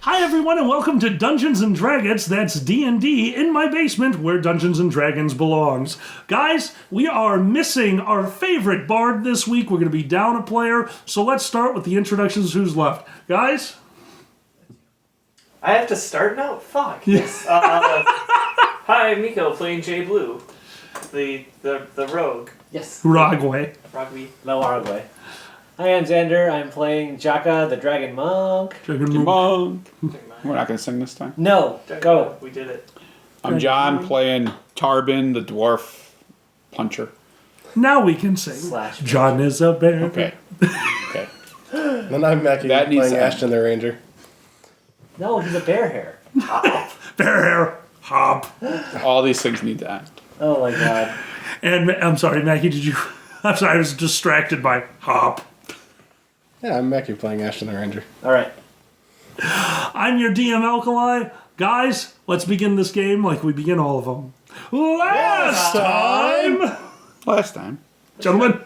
Hi everyone and welcome to Dungeons and Draggets, that's D&D in my basement where Dungeons and Dragons belongs. Guys, we are missing our favorite bard this week. We're going to be down a player, so let's start with the introductions. Who's left? Guys? I have to start now? Fuck. Yes. Hi, I'm Miko playing Jay Blue, the rogue. Yes. Rogway. Rogby. No Aragway. Hi, I'm Xander. I'm playing Jaka, the Dragon Monk. Dragon Monk. We're not going to sing this time. No, go. We did it. I'm John playing Tarbin, the dwarf puncher. Now we can sing. Slash. John is a bear. Okay. Okay. Then I'm Mackie That needs playing to end. Ashton the Ranger. No, he's a bear hair. Bear hair. Hop. All these things need to end. Oh my god. And I'm sorry, Mackie, did you... I'm sorry, I was distracted by hop. Yeah, I'm Mackie playing Ashton the Ranger. Alright. I'm your DM Alkali. Guys, let's begin this game like we begin all of them. Last time. Gentlemen.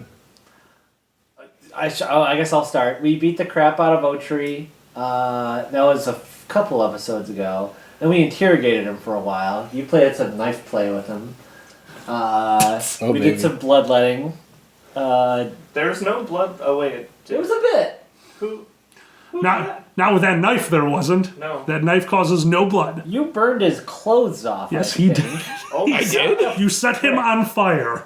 I guess I'll start. We beat the crap out of Otri. That was a couple episodes ago. And we interrogated him for a while. You played some knife play with him. We did some bloodletting. There was no blood. Oh, wait. It was a bit. Who Not with that knife there wasn't. No. That knife causes no blood. You burned his clothes off. Yes, I he think. did. Oh, I did? You set him on fire.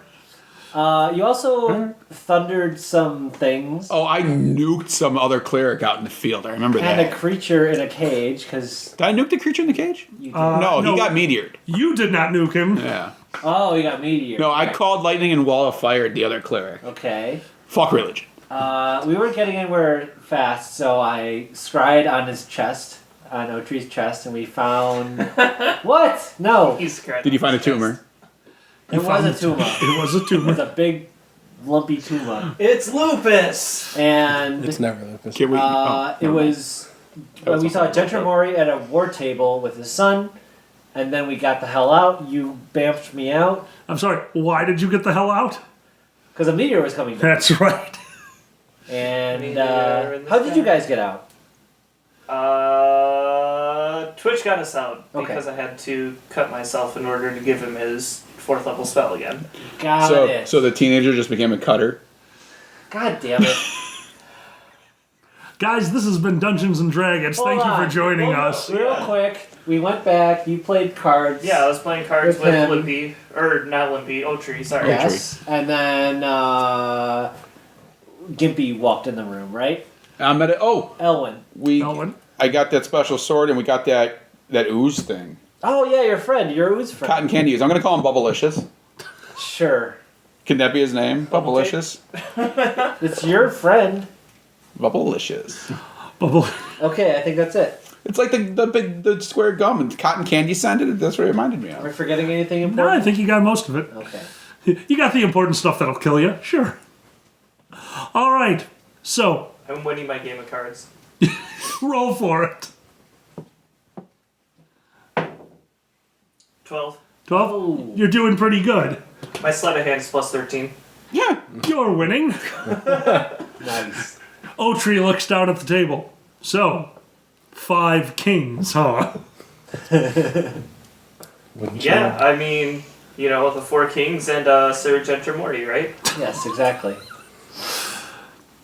You also thundered some things. Oh, I nuked some other cleric out in the field. I remember And a that. creature in a cage, because Did I nuke the creature in the cage? you did. No, no. he got meteored. You did not nuke him. Yeah. Oh, you got meteor. No, I called lightning and wall of fire at the other cleric. Okay. Fuck religion. We weren't getting anywhere fast, so I scried on his chest, on Otri's chest, and we found... What? No. He's scared. Did you find a tumor? It was a tumor. It was a It was tumor. a big, lumpy tumor. It's lupus! And It's never lupus. Can we? it was... we saw Gentramori at a war table with his son, and then we got the hell out. You bamfed me out, I'm sorry, why did you get the hell out? because a meteor was coming down. That's right. And Meteor in the how did you sky. guys get out? Twitch got us out Okay. because I had to cut myself in order to give him his 4th level spell again. Got So, it. so the teenager just became a cutter. God damn it. Guys, this has been Dungeons and Dragons. Thank you for joining us. Real quick, we went back, you played cards. Yeah, I was playing cards With with him. Limpy. Or, not Limpy, Otri, sorry. Yes. And then Gimpy walked in the room, right? I'm at it. Oh, Elwyn. Elwyn. I got that special sword and we got that ooze thing. Oh yeah, your friend, your ooze friend. Cotton candy ooze. I'm going to call him Bubblicious. Sure. Can that be his name? Bubblicious? It's your friend. Bubblicious. Bubble. Okay, I think that's it. It's like the square gum and cotton candy scented. That's what it reminded me Am I of. forgetting anything No, I important? think you got most of it. Okay. You got the important stuff that'll kill you. Sure. All right. So, I'm winning my game of cards. roll for it. 12. 12? Ooh. You're doing pretty good. My sleight of hand is plus 13. Yeah. You're winning. Nice. Otri looks down at the table. So, 5 kings, huh? Wouldn't you? Yeah, I mean, you know, the 4 kings and Sir Gentramorty, right? Yes, exactly.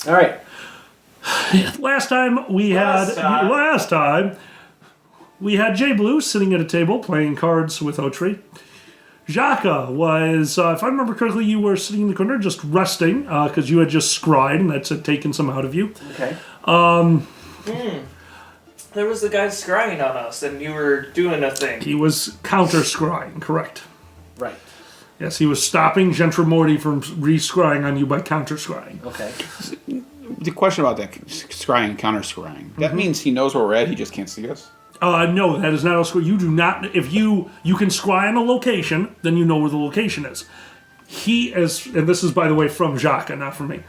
All right. Last time we had Jay Blue sitting at a table playing cards with Otri. Jaka was, if I remember correctly, you were sitting in the corner just resting because you had just scried and that's taken some out of you. Okay. There was the guy scrying on us, and you were doing a thing. He was counter scrying, correct? Right. Yes, he was stopping Gentramorty from re-scrying on you by counter scrying. Okay. The question about that scrying and counter scrying. That means he knows where we're at. He just can't see us. No, that is not a scry. You do not. If you can scry on a location, then you know where the location is. He is, and this is by the way from Jaka, not from me.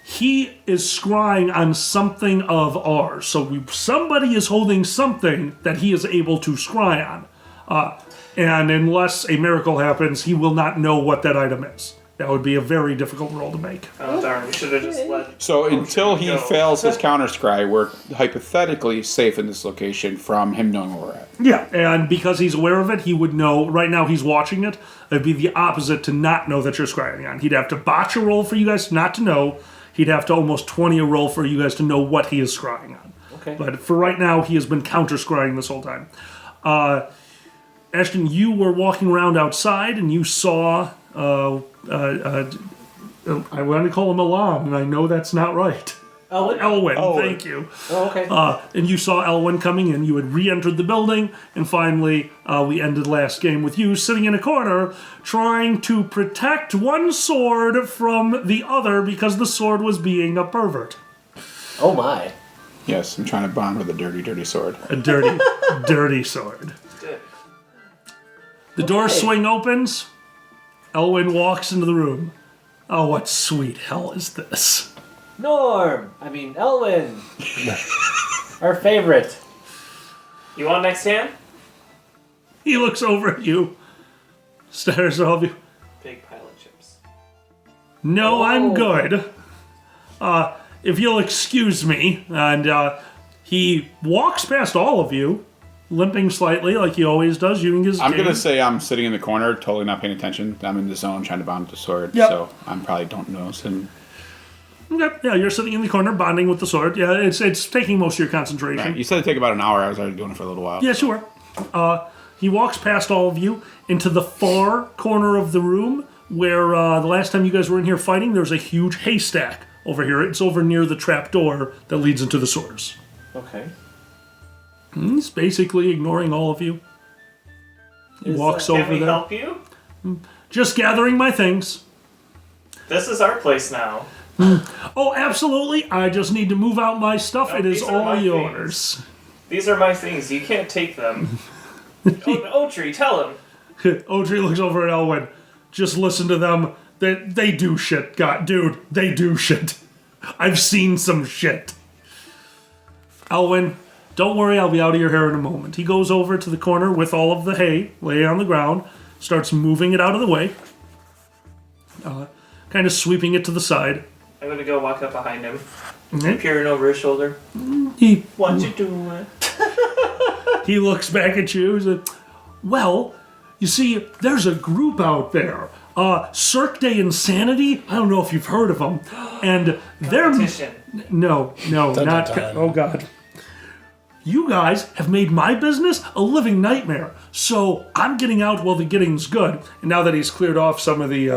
He is scrying on something of ours. So somebody is holding something that he is able to scry on. And unless a miracle happens, he will not know what that item is. That would be a very difficult roll to make. Oh darn, we should have just let... So until he go. fails his counter scry, we're hypothetically safe in this location from him knowing where we're at. Yeah, and because he's aware of it, he would know. Right now, he's watching it. It'd be the opposite to not know that you're scrying on. He'd have to botch a roll for you guys not to know. He'd have to almost 20 a roll for you guys to know what he is scrying on. Okay. But for right now, he has been counter scrying this whole time. Ashton, you were walking around outside and you saw. I want to call him Elam, and I know that's not right. Elwyn, thank you. Oh, okay. And you saw Elwyn coming in. You had re-entered the building, and finally, we ended last game with you sitting in a corner, trying to protect one sword from the other because the sword was being a pervert. Oh my. Yes, I'm trying to bond with a dirty, dirty sword. A dirty, dirty sword. The door swing opens. Elwyn walks into the room. Oh, what sweet hell is this? Elwyn. Our favorite. You want next hand? He looks over at you, stares at all of you. Big pile of chips. No, I'm good. If you'll excuse me, and he walks past all of you, limping slightly like he always does, using his I'm cane. going to say I'm sitting in the corner, totally not paying attention. I'm in the zone trying to bond with the sword, Yep. so I probably don't notice him. Okay, yeah, you're sitting in the corner bonding with the sword. Yeah, it's taking most of your concentration. Right. You said it'd take about an hour. I was already doing it for a little while. Yeah, sure. He walks past all of you into the far corner of the room where the last time you guys were in here fighting, there's a huge haystack over here. It's over near the trap door that leads into the sewers. Okay. He's basically ignoring all of you. He walks over Can we there. help you? Just gathering my things. This is our place now. Oh, absolutely. I just need to move out my stuff. No, It is these are all my yours. These are my things. You can't take them. Otri, tell him. Audrey looks over at Elwyn. Just listen to them. They do shit. God, dude, they do shit. I've seen some shit. Elwyn, don't worry, I'll be out of your hair in a moment. He goes over to the corner with all of the hay laying on the ground, starts moving it out of the way, kind of sweeping it to the side. I'm gonna go walk up behind him, Mhm. peering over his shoulder. He What you doing? He looks back at you. He's like, well, you see, there's a group out there. Cirque de Insanity. I don't know if you've heard of them. And they're... Competition. No, Dun, not... dun, dun. Oh, God. You guys have made my business a living nightmare. So I'm getting out while the getting's good. And now that he's cleared off some of the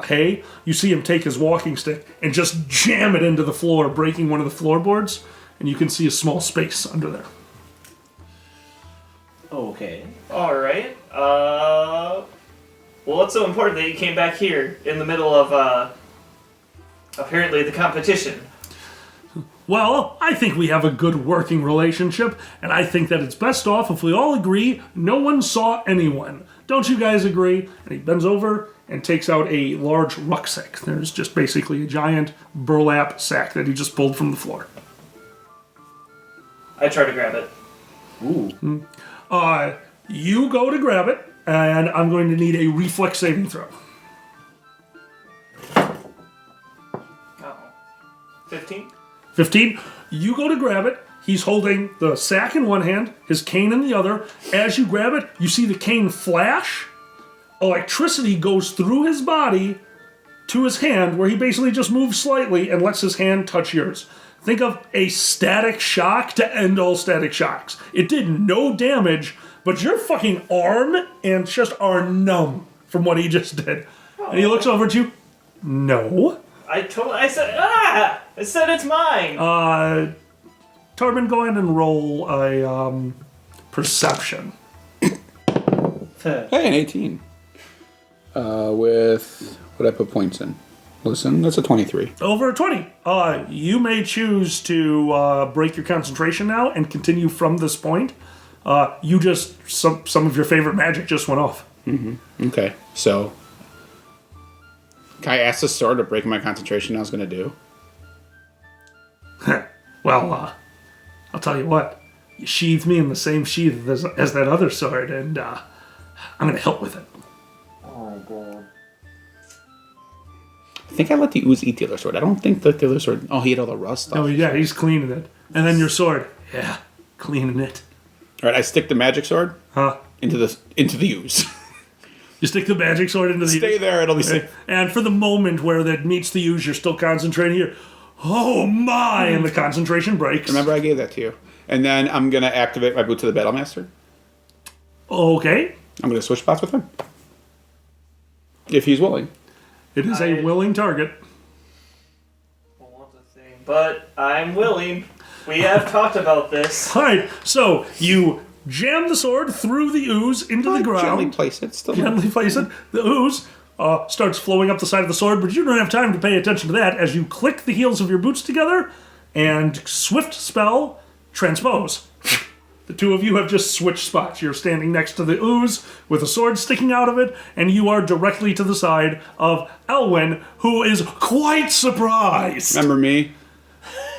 hay, you see him take his walking stick and just jam it into the floor, breaking one of the floorboards. And you can see a small space under there. Okay. All right. Well, what's so important that you came back here in the middle of apparently the competition? Well, I think we have a good working relationship, and I think that it's best off if we all agree no one saw anyone. Don't you guys agree? And he bends over and takes out a large rucksack. There's just basically a giant burlap sack that he just pulled from the floor. I try to grab it. Ooh. You go to grab it, and I'm going to need a reflex saving throw. Oh. 15? 15. You go to grab it. He's holding the sack in one hand, his cane in the other. As you grab it, you see the cane flash. Electricity goes through his body to his hand, where he basically just moves slightly and lets his hand touch yours. Think of a static shock to end all static shocks. It did no damage, but your fucking arm and chest are numb from what he just did. And he looks over at you. No. I said, I said it's mine! Torben, go ahead and roll a perception. Hey, an 18. With what I put points in. Listen, that's a 23. Over a 20. You may choose to break your concentration now and continue from this point. You just, some of your favorite magic just went off. Okay, so can I ask the sword to break my concentration I was going to do? Well, I'll tell you what. You sheathed me in the same sheath as that other sword, and I'm going to help with it. Oh my god. think I let the ooze eat the other sword. I don't think that the other sword... Oh, he ate all the rust off. Oh, yeah, he's cleaning it. And then your sword. Yeah, cleaning it. All right, I stick the magic sword Huh? into the ooze. You stick the magic sword into the Stay there, it'll be safe. And for the moment where that meets the ooze, you're still concentrating here. Oh my! And the concentration breaks. Remember, I gave that to you. And then I'm going to activate my Boot to the Battlemaster. Okay. I'm going to switch spots with him. If he's willing. It is a willing target. Want the thing, but I'm willing. We have talked about this. Alright, so you jam the sword through the ooze into the ground. Gently place it. Still Gently place it. The ooze starts flowing up the side of the sword, but you don't have time to pay attention to that as you click the heels of your boots together and swift spell transpose. The two of you have just switched spots. You're standing next to the ooze with a sword sticking out of it, and you are directly to the side of Elwyn, who is quite surprised. Remember me?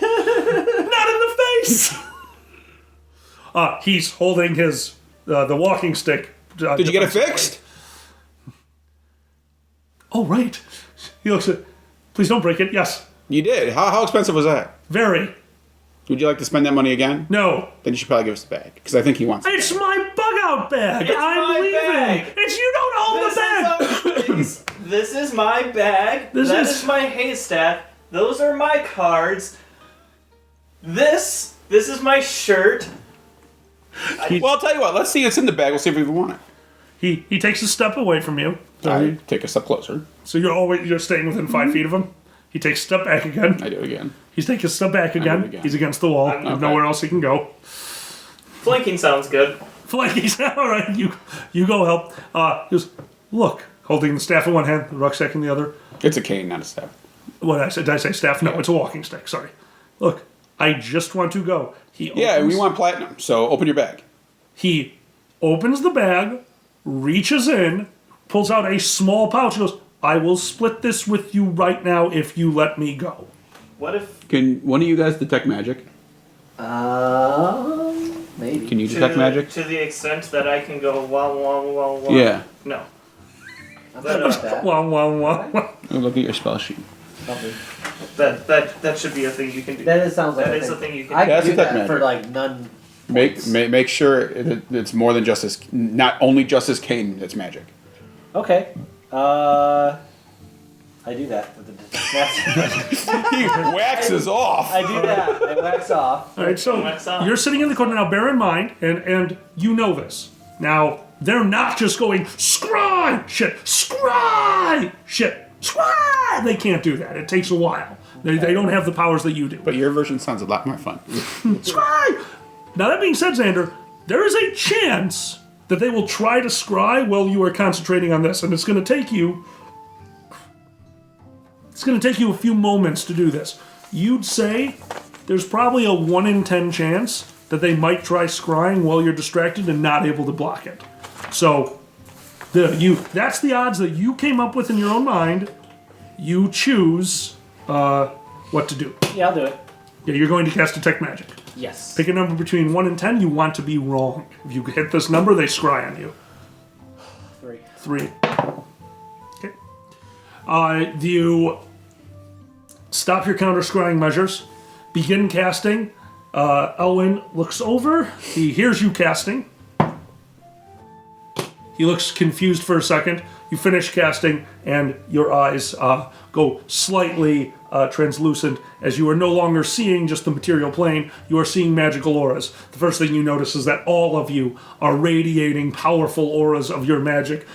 Not in the face! He's holding his the walking stick. Did you get it fixed? Oh, right. He looks at... Please don't break it. Yes. You did. How expensive was that? Very. Would you like to spend that money again? No. Then you should probably give us the bag, because I think he wants it. It's my bug-out bag. It's I'm my leaving. bag. It's you don't own the bag. This is my bag. That is my haystack. Those are my cards. This is my shirt. Well, I'll tell you what. Let's see it's in the bag. We'll see if we want it. He takes a step away from you. I take a step closer. So you're staying within 5 feet of him. He takes a step back again. I do it again. He's taking a step back do again. it again. He's against the wall. There's nowhere else he can go. Flanking sounds good. Flanky's all right. You go help. He goes, look, holding the staff in one hand, the rucksack in the other. It's a cane, not a staff. What did I say staff? No, it's a walking stick. Sorry. Look, I just want to go. Yeah, we want platinum, so open your bag. He opens the bag, reaches in, pulls out a small pouch, and goes, I will split this with you right now if you let me go. What if Can one of you guys detect magic? Maybe. Can you detect magic? to the extent that I can go wah. Yeah. No. I'm good with that. Wah. Look at your spell sheet. Probably. That should be a thing you can do. That sounds like That a is thing. a thing you can I do. can That's do detect that for magic. like none. Make sure it's more than just as not only just as cane that's magic. Okay. I do that with the detect. He waxes off. I do that. I wax off. All right, so Wax off. you're sitting in the corner. Now, bear in mind, and you know this. Now, they're not just going, scry, shit, scry, shit, scry. They can't do that. It takes a while. They don't have the powers that you do. But your version sounds a lot more fun. Scry! Now, that being said, Xander, there is a chance that they will try to scry while you are concentrating on this, and it's going to take you... It's going to take you a few moments to do this. You'd say there's probably a 1 in 10 chance that they might try scrying while you're distracted and not able to block it. So, that's the odds that you came up with in your own mind. You choose what to do. Yeah, I'll do it. Yeah, you're going to cast Detect Magic. Yes. Pick a number between 1 and 10. You want to be wrong. If you hit this number, they scry on you. 3. 3. Okay. You stop your counter scrying measures. Begin casting. Elwyn looks over. He hears you casting. He looks confused for a second. You finish casting, and your eyes go slightly translucent as you are no longer seeing just the material plane. You are seeing magical auras. The first thing you notice is that all of you are radiating powerful auras of your magic.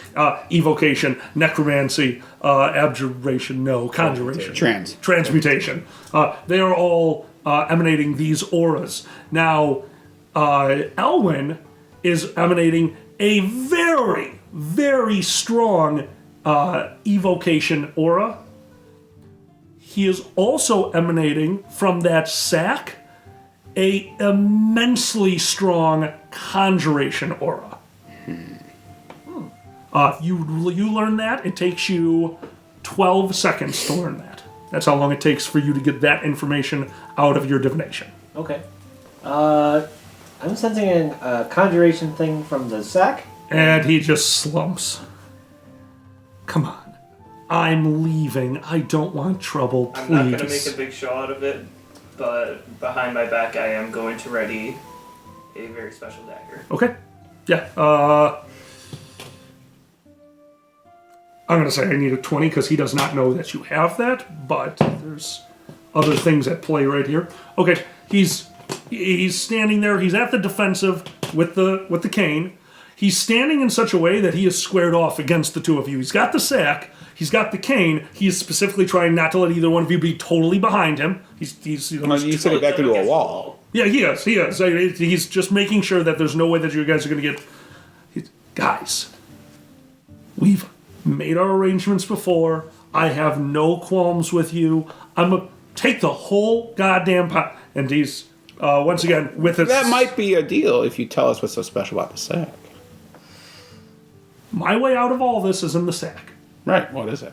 Evocation, necromancy, abjuration, conjuration. Transmutation. They are all emanating these auras. Now, Elwyn is emanating a very, very strong evocation aura. He is also emanating from that sack a immensely strong conjuration aura. You learn that. It takes you 12 seconds to learn that. That's how long it takes for you to get that information out of your divination. Okay. I'm sensing a conjuration thing from the sack. And he just slumps. Come on. I'm leaving. I don't want trouble, please. I'm not going to make a big show out of it, but behind my back I am going to ready a very special dagger. Okay. Yeah. I'm going to say I need a 20 because he does not know that you have that, but there's other things at play right here. Okay, he's standing there. He's at the defensive with the cane. He's standing in such a way that he is squared off against the two of you. He's got the sack. He's got the cane. He is specifically trying not to let either one of you be totally behind him. He's You said it back into a wall. Yeah, he is. He is. He's just making sure that there's no way that you guys are going to get... Guys, we've made our arrangements before. I have no qualms with you. I'm going to take the whole goddamn pot. And he's, once again, with his... That might be a deal if you tell us what's so special about the sack. My way out of all this is in the sack. Right, what is it?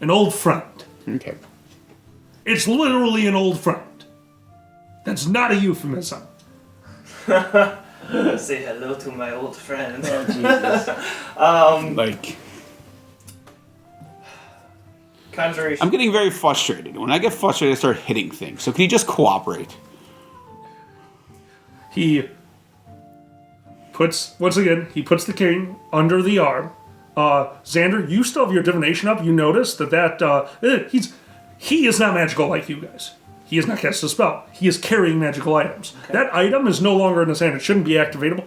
An old friend. Okay. It's literally an old friend. That's not a euphemism. Say hello to my old friend. Oh, Jesus. Like, Conjuration. I'm getting very frustrated. When I get frustrated, I start hitting things. So can you just cooperate? He puts the cane under the arm. Xander, you still have your divination up. You notice that he is not magical like you guys. He has not cast a spell. He is carrying magical items. Okay. That item is no longer in his hand. It shouldn't be activatable.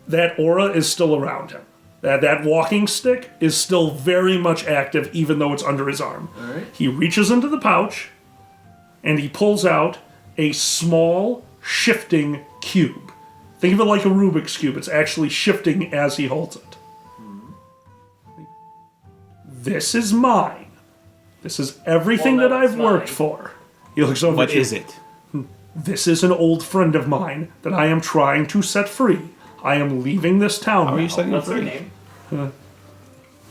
That aura is still around him. That walking stick is still very much active, even though it's under his arm. All right. He reaches into the pouch, and he pulls out a small, shifting cube. Think of it like a Rubik's Cube. It's actually shifting as he holds it. This is mine. This is everything that I've worked for. He looks over What at you. is it? This is an old friend of mine that I am trying to set free. I am leaving this town. How are you now. setting it What's her free? name?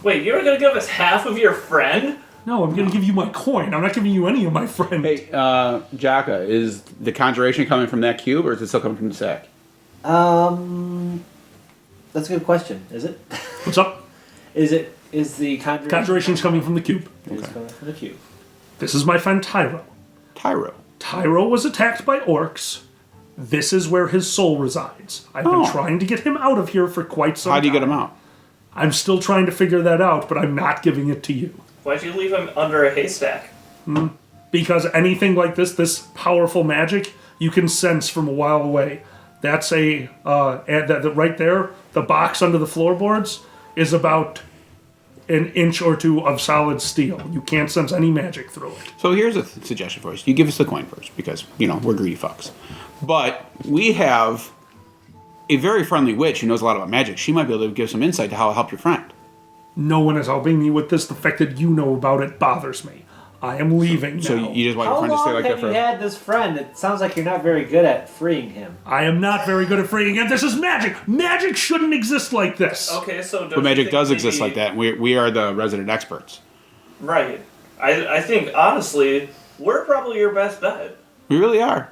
Wait, you were going to give us half of your friend? No, I'm going to give you my coin. I'm not giving you any of my friend. Hey, Jaka, is the conjuration coming from that cube, or is it still coming from the sack? That's a good question. Is it? What's up? Is the conjuration? Conjuration's coming from the cube. It's coming from the cube. This is my friend Tyro. Tyro. Tyro was attacked by orcs. This is where his soul resides. I've been trying to get him out of here for quite some time. How do you get him out? I'm still trying to figure that out, but I'm not giving it to you. Why'd you leave him under a haystack? Because anything like this powerful magic, you can sense from a while away. That's right there, the box under the floorboards is about an inch or two of solid steel. You can't sense any magic through it. So here's a suggestion for us. You give us the coin first, because, we're greedy fucks. But we have a very friendly witch who knows a lot about magic. She might be able to give some insight to how to help your friend. No one is helping me with this. The fact that you know about it bothers me. I am leaving now. So you just want your How friend to stay long like that have you forever? had this friend? It sounds like you're not very good at freeing him. I am not very good at freeing him. This is magic. Magic shouldn't exist like this. Okay, so... But magic does exist like that. We are the resident experts. Right. I think, honestly, we're probably your best bet. We really are.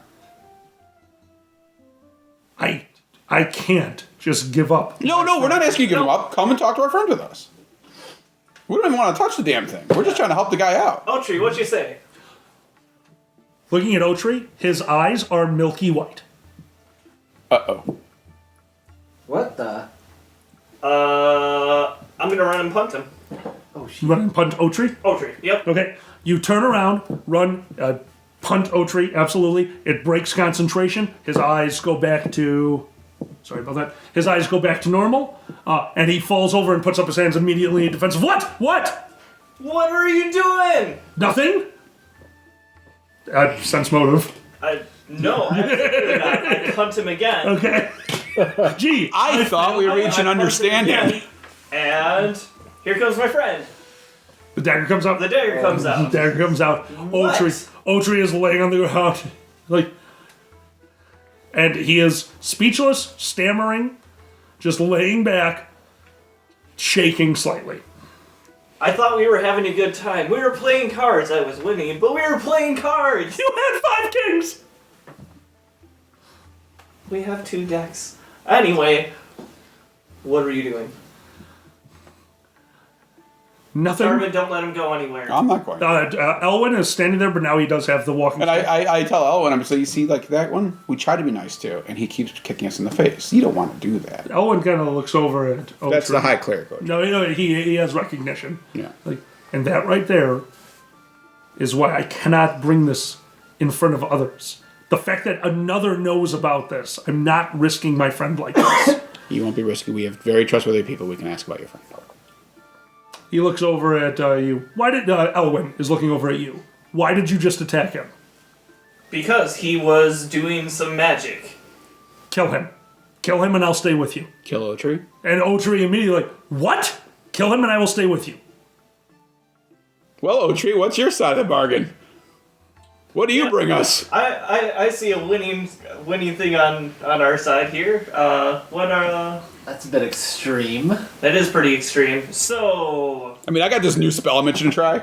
I can't just give up. No, we're not asking you to give him up. Come and talk to our friend with us. We don't even want to touch the damn thing. We're just trying to help the guy out. Otri, what'd you say? Looking at Otri, his eyes are milky white. Uh-oh. What the? I'm gonna run and punt him. Oh shit. You run and punt Otri? Otri, yep. Okay. You turn around, run, punt Otri, absolutely. It breaks concentration. His eyes go back to... Sorry about that. His eyes go back to normal, and he falls over and puts up his hands immediately in defense of what? What? What are you doing? Nothing? Sense motive. No, absolutely not. I punt him again. Okay. Gee. I thought we reached an I punt him understanding. again, and here comes my friend. The dagger comes out. The dagger comes out. The dagger comes out. What? Otri is laying on the ground. And he is speechless, stammering, just laying back, shaking slightly. I thought we were having a good time. We were playing cards. I was winning, but we were playing cards. You had 5 kings! We have 2 decks. Anyway, what are you doing? Nothing. Armin, don't let him go anywhere. I'm not going. Elwyn is standing there, but now he does have the walking And stick. I tell Elwin, I'm saying, you see, like that one, we try to be nice to, and he keeps kicking us in the face. You don't want to do that. Elwyn kind of looks over at Otri. That's the high cleric. No, he has recognition. Yeah. Like, and that right there is why I cannot bring this in front of others. The fact that another knows about this, I'm not risking my friend like this. You won't be risky. We have very trustworthy people we can ask about your friend. He looks over at you. Why did Elwyn is looking over at you? Why did you just attack him? Because he was doing some magic. Kill him. Kill him and I'll stay with you. Kill Otri? And Otri immediately like, what? Kill him and I will stay with you. Well, Otri, what's your side of the bargain? What do you bring us? I see a winning thing on our side here. That's a bit extreme. That is pretty extreme. So I mean, I got this new spell I'm itching to try.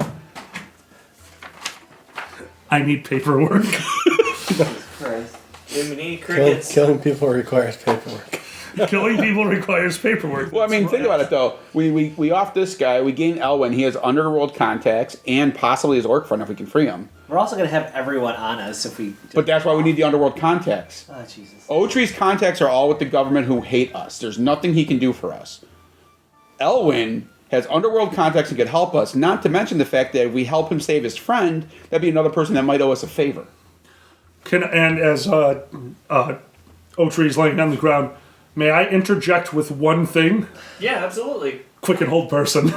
I need paperwork. Christ. Jiminy Crickets. Killing people requires paperwork. Killing people requires paperwork. Well, I mean, think about it, though. We off this guy, we gain Elwyn. He has underworld contacts and possibly his orc friend if we can free him. We're also going to have everyone on us if we... But that's why we need the underworld contacts. Oh, Jesus. Otri's contacts are all with the government who hate us. There's nothing he can do for us. Elwyn has underworld contacts and could help us, not to mention the fact that if we help him save his friend, that'd be another person that might owe us a favor. And as Otri is laying on the ground, may I interject with one thing? Yeah, absolutely. Quick and hold person.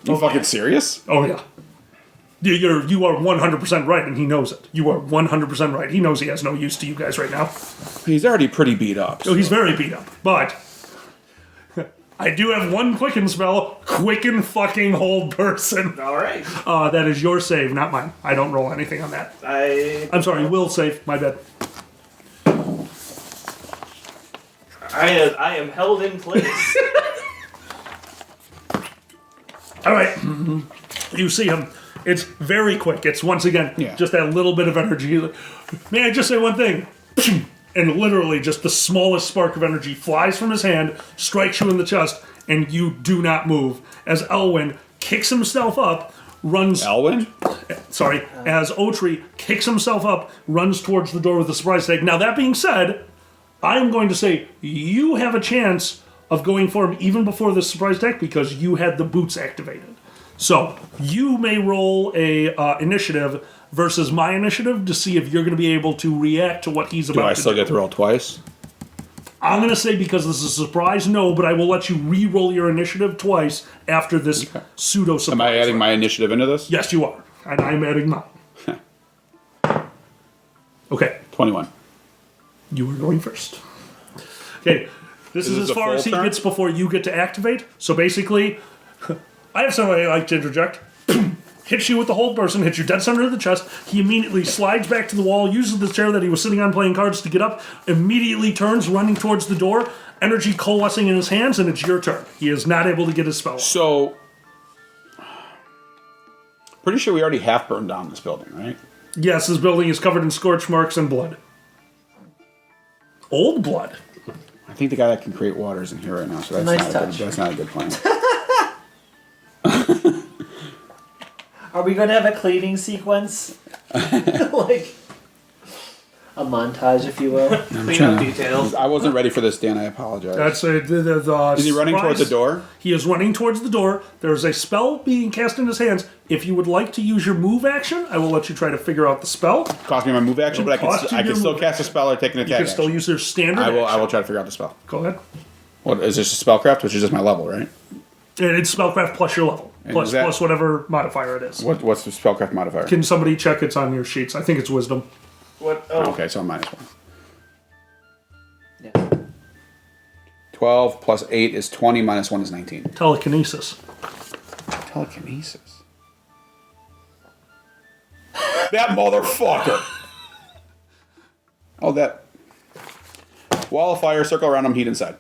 You fucking serious? Oh yeah. You are 100% right, and he knows it. You are 100% right. He knows he has no use to you guys right now. He's already pretty beat up. So he's very beat up. But I do have one quicken spell. Quicken fucking hold person. All right. That is your save, not mine. I don't roll anything on that. I'm sorry, will save. My bad. I am held in place. All right. You see him. It's very quick. It's once again just that little bit of energy. May I just say one thing? And literally just the smallest spark of energy flies from his hand, strikes you in the chest, and you do not move. As Elwyn kicks himself up, runs... Elwyn? Sorry. As Otri kicks himself up, runs towards the door with the surprise attack. Now, that being said, I am going to say you have a chance of going for him even before the surprise attack because you had the boots activated. So, you may roll a initiative versus my initiative to see if you're going to be able to react to what he's about to do. Do I still get to roll twice? I'm going to say because this is a surprise, no, but I will let you re-roll your initiative twice after this pseudo-surprise. Am I adding my initiative into this? Yes, you are. And I'm adding mine. Okay. 21. You are going first. Okay. This is as far as he gets before you get to activate. So basically... I have somebody I like to interject. Hits you with the hold person, hits you dead center of the chest. He immediately slides back to the wall, uses the chair that he was sitting on playing cards to get up, immediately turns, running towards the door, energy coalescing in his hands, and it's your turn. He is not able to get his spell off. So, pretty sure we already half burned down this building, right? Yes, this building is covered in scorch marks and blood. Old blood. I think the guy that can create water is in here right now, so that's, Nice not, a touch. good, that's not a good plan. Are we going to have a cleaning sequence? Like a montage, if you will? Clean up details. I wasn't ready for this, Dan. I apologize. That's Is he running towards the door? He is running towards the door. There's a spell being cast in his hands. If you would like to use your move action, I will let you try to figure out the spell. Cost me my move action, but I can still cast a spell or take an attack. You can still action. use their standard I will action. try to figure out the spell. Go ahead. What is this? A spellcraft, which is just my level, right? And it's spellcraft plus your level. And Plus, is that- plus whatever modifier it is. What's the spellcraft modifier? Can somebody check? It's on your sheets. I think it's wisdom. What? Oh, Okay, so I'm -1. Yeah. 12 plus 8 is 20, -1 is 19. Telekinesis. Telekinesis. That motherfucker! Oh, that. Wall of fire, circle around him, heat inside.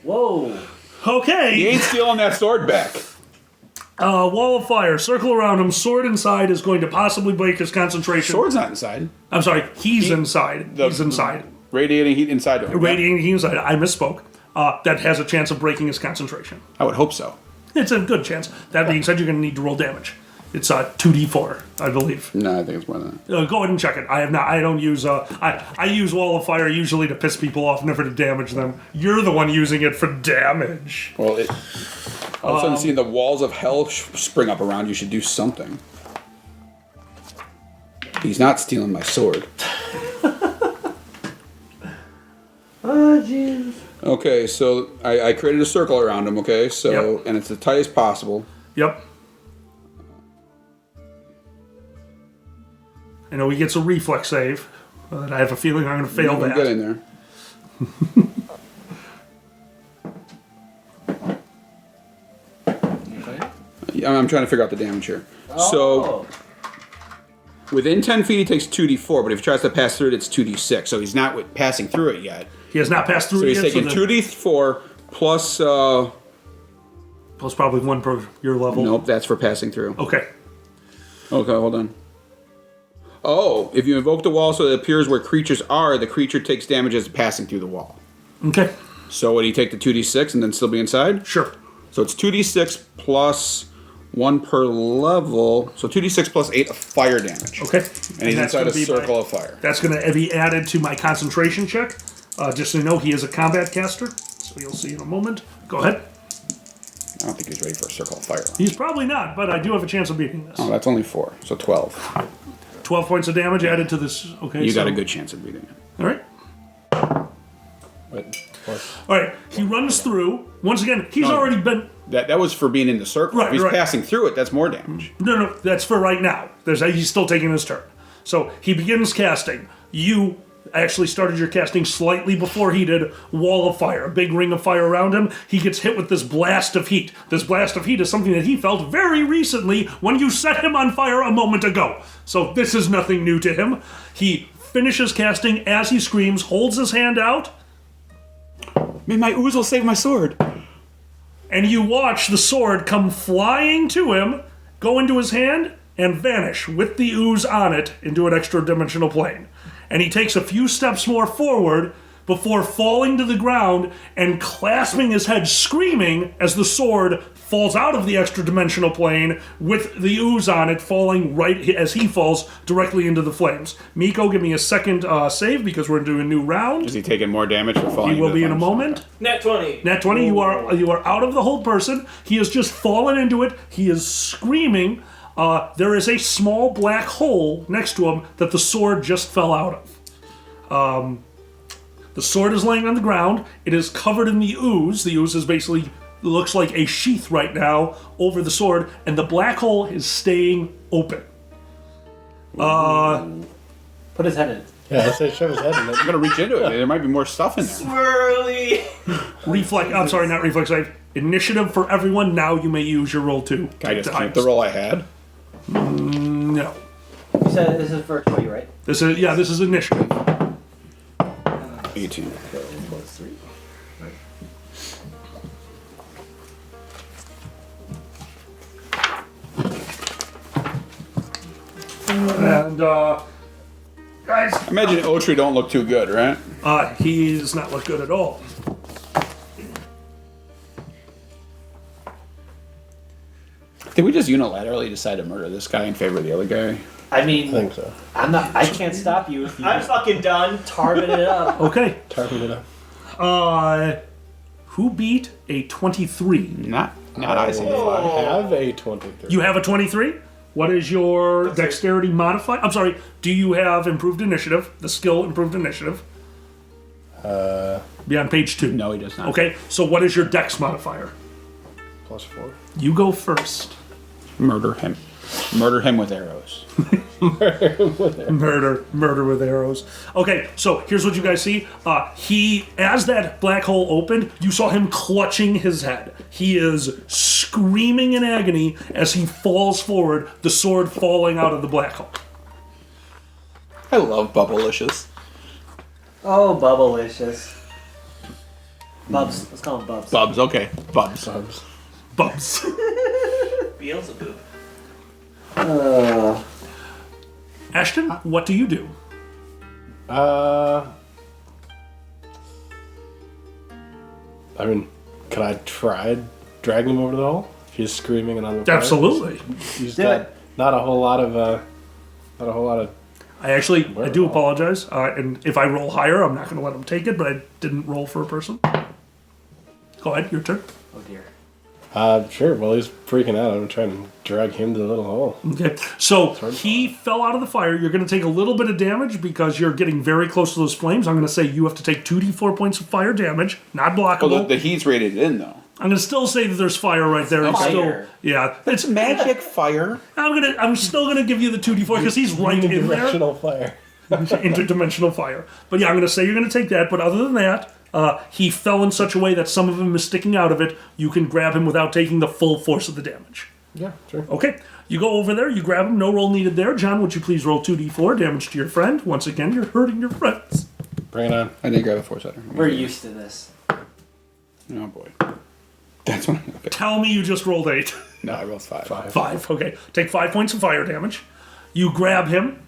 Whoa. Okay. He ain't stealing that sword back. Wall of fire. Circle around him. Sword inside is going to possibly break his concentration. Sword's not inside. I'm sorry. He's inside. He's inside. Radiating heat inside of him. Radiating heat inside. I misspoke. That has a chance of breaking his concentration. I would hope so. It's a good chance. That being said, you're going to need to roll damage. It's 2d4, I believe. No, I think it's more than that. Go ahead and check it. I have not. I don't use. I use Wall of Fire usually to piss people off, never to damage them. You're the one using it for damage. Well, all of a sudden, seeing the walls of hell spring up around you should do something. He's not stealing my sword. Oh, jeez. Okay, so I created a circle around him. Okay, so Yep. and it's as tight as possible. Yep. I know he gets a reflex save, but I have a feeling I'm going to fail that. Get in there. I'm trying to figure out the damage here. So within 10 feet, he takes 2d4, but if he tries to pass through it, it's 2d6. So he's not passing through it yet. He has not passed through So it he's yet. taking 2d4 plus. Plus probably 1 per your level. Nope, that's for passing through. Okay. Okay, hold on. Oh, if you invoke the wall so it appears where creatures are, the creature takes damage as passing through the wall. Okay. So would he take the 2d6 and then still be inside? Sure. So it's 2d6 plus 1 per level. So 2d6 plus 8 of fire damage. Okay. And he's that's inside gonna a be circle of fire. That's going to be added to my concentration check. Just so you know, he is a combat caster. So you'll see in a moment. Go ahead. I don't think he's ready for a circle of fire. He's probably not, but I do have a chance of beating this. Oh, that's only 4. So 12. 12 points of damage added to this. Okay. You so, got a good chance of beating it. All right. Wait, All right. He runs through. Once again, he's already been. That was for being in the circle. Right, if he's right. passing through it, that's more damage. No, that's for right now. He's still taking his turn. So he begins casting. You actually started your casting slightly before he did. Wall of fire, a big ring of fire around him. He gets hit with this blast of heat. This blast of heat is something that he felt very recently when you set him on fire a moment ago. So this is nothing new to him. He finishes casting as he screams, holds his hand out, May my ooze will save my sword. and you watch the sword come flying to him, go into his hand, and vanish with the ooze on it into an extra dimensional plane. And he takes a few steps more forward before falling to the ground and clasping his head, screaming as the sword falls out of the extra dimensional plane with the ooze on it, falling right as he falls directly into the flames. Miko, give me a second save because we're doing a new round. Is he taking more damage for falling? He will into be the in a flames? moment. Nat 20. Nat 20, you are out of the hold person. He has just fallen into it. He is screaming. There is a small black hole next to him that the sword just fell out of. The sword is laying on the ground. It is covered in the ooze. The ooze is basically looks like a sheath right now over the sword, and the black hole is staying open. Put his head in. Yeah, let's say shove his head in it. I'm gonna reach into it. There might be more stuff in there. Swirly. Reflex. I'm sorry, not reflex save. Initiative for everyone. Now you may use your roll 2. Can I just keep the roll I had? No. You said this is virtual, right? This is initiative. 18. Plus 3. And guys, I imagine Otri don't look too good, right? he does not look good at all. Did we just unilaterally decide to murder this guy in favor of the other guy? I mean, I think so. I can't stop you if you I'm fucking done. target it up. Okay. Target it up. Who beat a 23? Not I see. I have a 23. You have a 23? What is your dexterity modifier? I'm sorry, do you have improved initiative? The skill improved initiative? Be on page 2. No, he does not. Okay, so what is your dex modifier? Plus 4. You go first. Murder him. Murder him with arrows. Murder with arrows. Okay, so here's what you guys see. As that black hole opened, you saw him clutching his head. He is screaming in agony as he falls forward, the sword falling out of the black hole. I love Bubblicious. Oh, Bubblicious. Bubs. Let's call him Bubs. Bubs, okay. Bubs. Subs. Bumps. Beelzebub. Ashton, what do you do? I mean, can I try dragging him over the hole? he's screaming and on the fire. Absolutely. He's Do got it. not a whole lot of. I do apologize. And if I roll higher, I'm not going to let him take it, but I didn't roll for a person. Go ahead, your turn. Oh dear. Sure. Well, he's freaking out. I'm trying to drag him to the little hole. Okay, so he fell out of the fire. You're going to take a little bit of damage because you're getting very close to those flames. I'm going to say you have to take 2d4 points of fire damage, not blockable. Well, the heat's rated in, though. I'm going to still say that there's fire right there. It's still, Fire. yeah, It's magic fire. I'm still going to give you the 2d4 because he's right in there. Directional fire. Interdimensional fire. But yeah, I'm going to say you're going to take that. But other than that, he fell in such a way that some of him is sticking out of it. You can grab him without taking the full force of the damage. Yeah, sure. Okay, you go over there, you grab him, no roll needed there. John, would you please roll 2d4 damage to your friend? Once again, you're hurting your friends. Bring it on. I didn't grab a 4-setter. We're used to this. Oh, boy. That's one. Okay. Tell me you just rolled 8. No, I rolled 5. 5, okay. Take 5 points of fire damage. You grab him.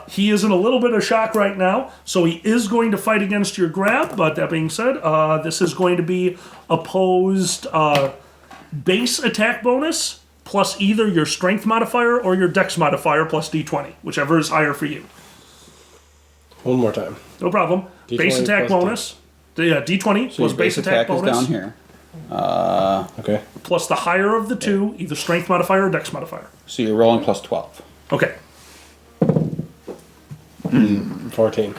He is in a little bit of shock right now, so he is going to fight against your grab, but that being said, this is going to be opposed base attack bonus plus either your strength modifier or your dex modifier plus d20, whichever is higher for you. One more time. No problem. D20 Base attack plus bonus. Yeah, d20 So plus your base attack is bonus down here. Okay. plus the higher of the two, either strength modifier or dex modifier. So you're rolling plus 12. Okay. 14.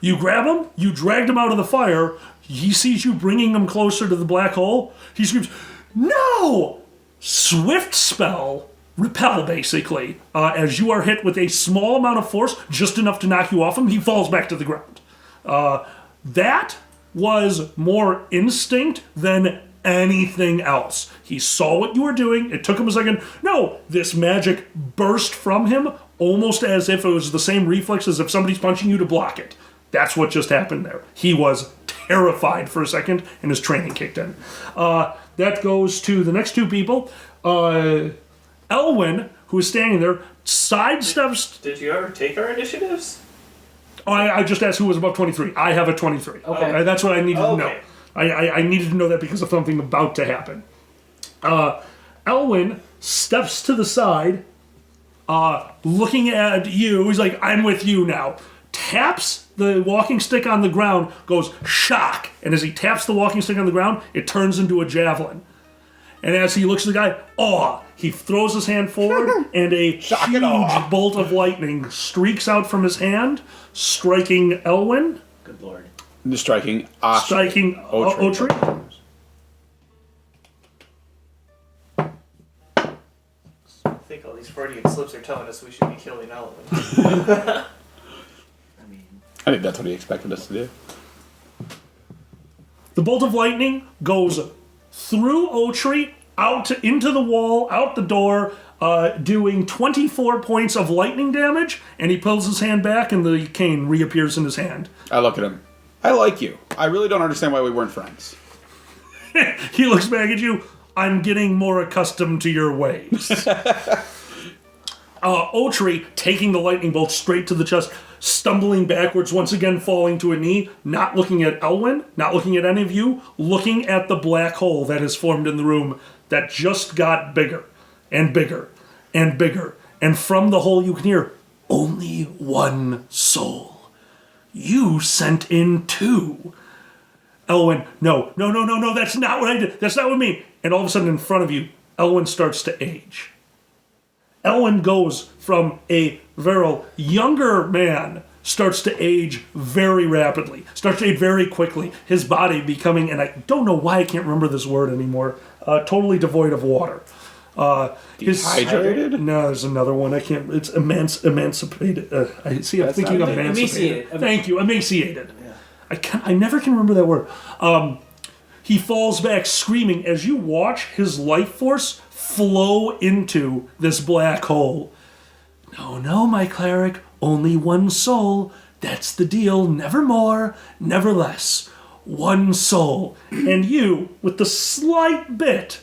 You grab him, you dragged him out of the fire, he sees you bringing him closer to the black hole, he screams, "No!" Swift spell, repel basically, as you are hit with a small amount of force, just enough to knock you off him, he falls back to the ground. That was more instinct than anything else. He saw what you were doing, it took him a second. No, this magic burst from him almost as if it was the same reflex as if somebody's punching you to block it. That's what just happened there. He was terrified for a second, and his training kicked in. That goes to the next two people. Elwyn, who is standing there, sidesteps. Did you ever take our initiatives? I just asked who was above 23. I have a 23. Okay. That's what I needed to know. Okay. I needed to know that because of something about to happen. Elwyn steps to the side, looking at you. He's like, "I'm with you now." Taps the walking stick on the ground, goes shock. And as he taps the walking stick on the ground, it turns into a javelin. And as he looks at the guy, awe, he throws his hand forward and a Shock and awe. huge bolt of lightning streaks out from his hand, striking Elwyn, Good lord. The striking striking Otri. Otri. I think all these Freudian slips are telling us we should be killing Elwyn. I mean, I think that's what he expected us to do. The bolt of lightning goes through Otri, out into the wall, out the door, doing 24 points of lightning damage, and he pulls his hand back and the cane reappears in his hand. I look at him. I like you. I really don't understand why we weren't friends. He looks back at you. I'm getting more accustomed to your ways. Otri taking the lightning bolt straight to the chest, stumbling backwards, once again falling to a knee, not looking at Elwyn, not looking at any of you, looking at the black hole that has formed in the room that just got bigger and bigger and bigger. And from the hole you can hear, only one soul. You sent in 2. Elwyn, no, that's not what I did. That's not what I mean. And all of a sudden in front of you, Elwyn starts to age. Elwyn goes from a very younger man, starts to age very rapidly, starts to age very quickly. His body becoming, and I don't know why I can't remember this word anymore, totally devoid of water. Dehydrated? No, there's another one. I can't. It's emancipated. I'm thinking of emancipated. Emaciated. Thank you, emaciated. Yeah. I never can remember that word. He falls back screaming as you watch his life force flow into this black hole. No, my cleric. Only one soul. That's the deal. Never more, never less. One soul. And you, with the slight bit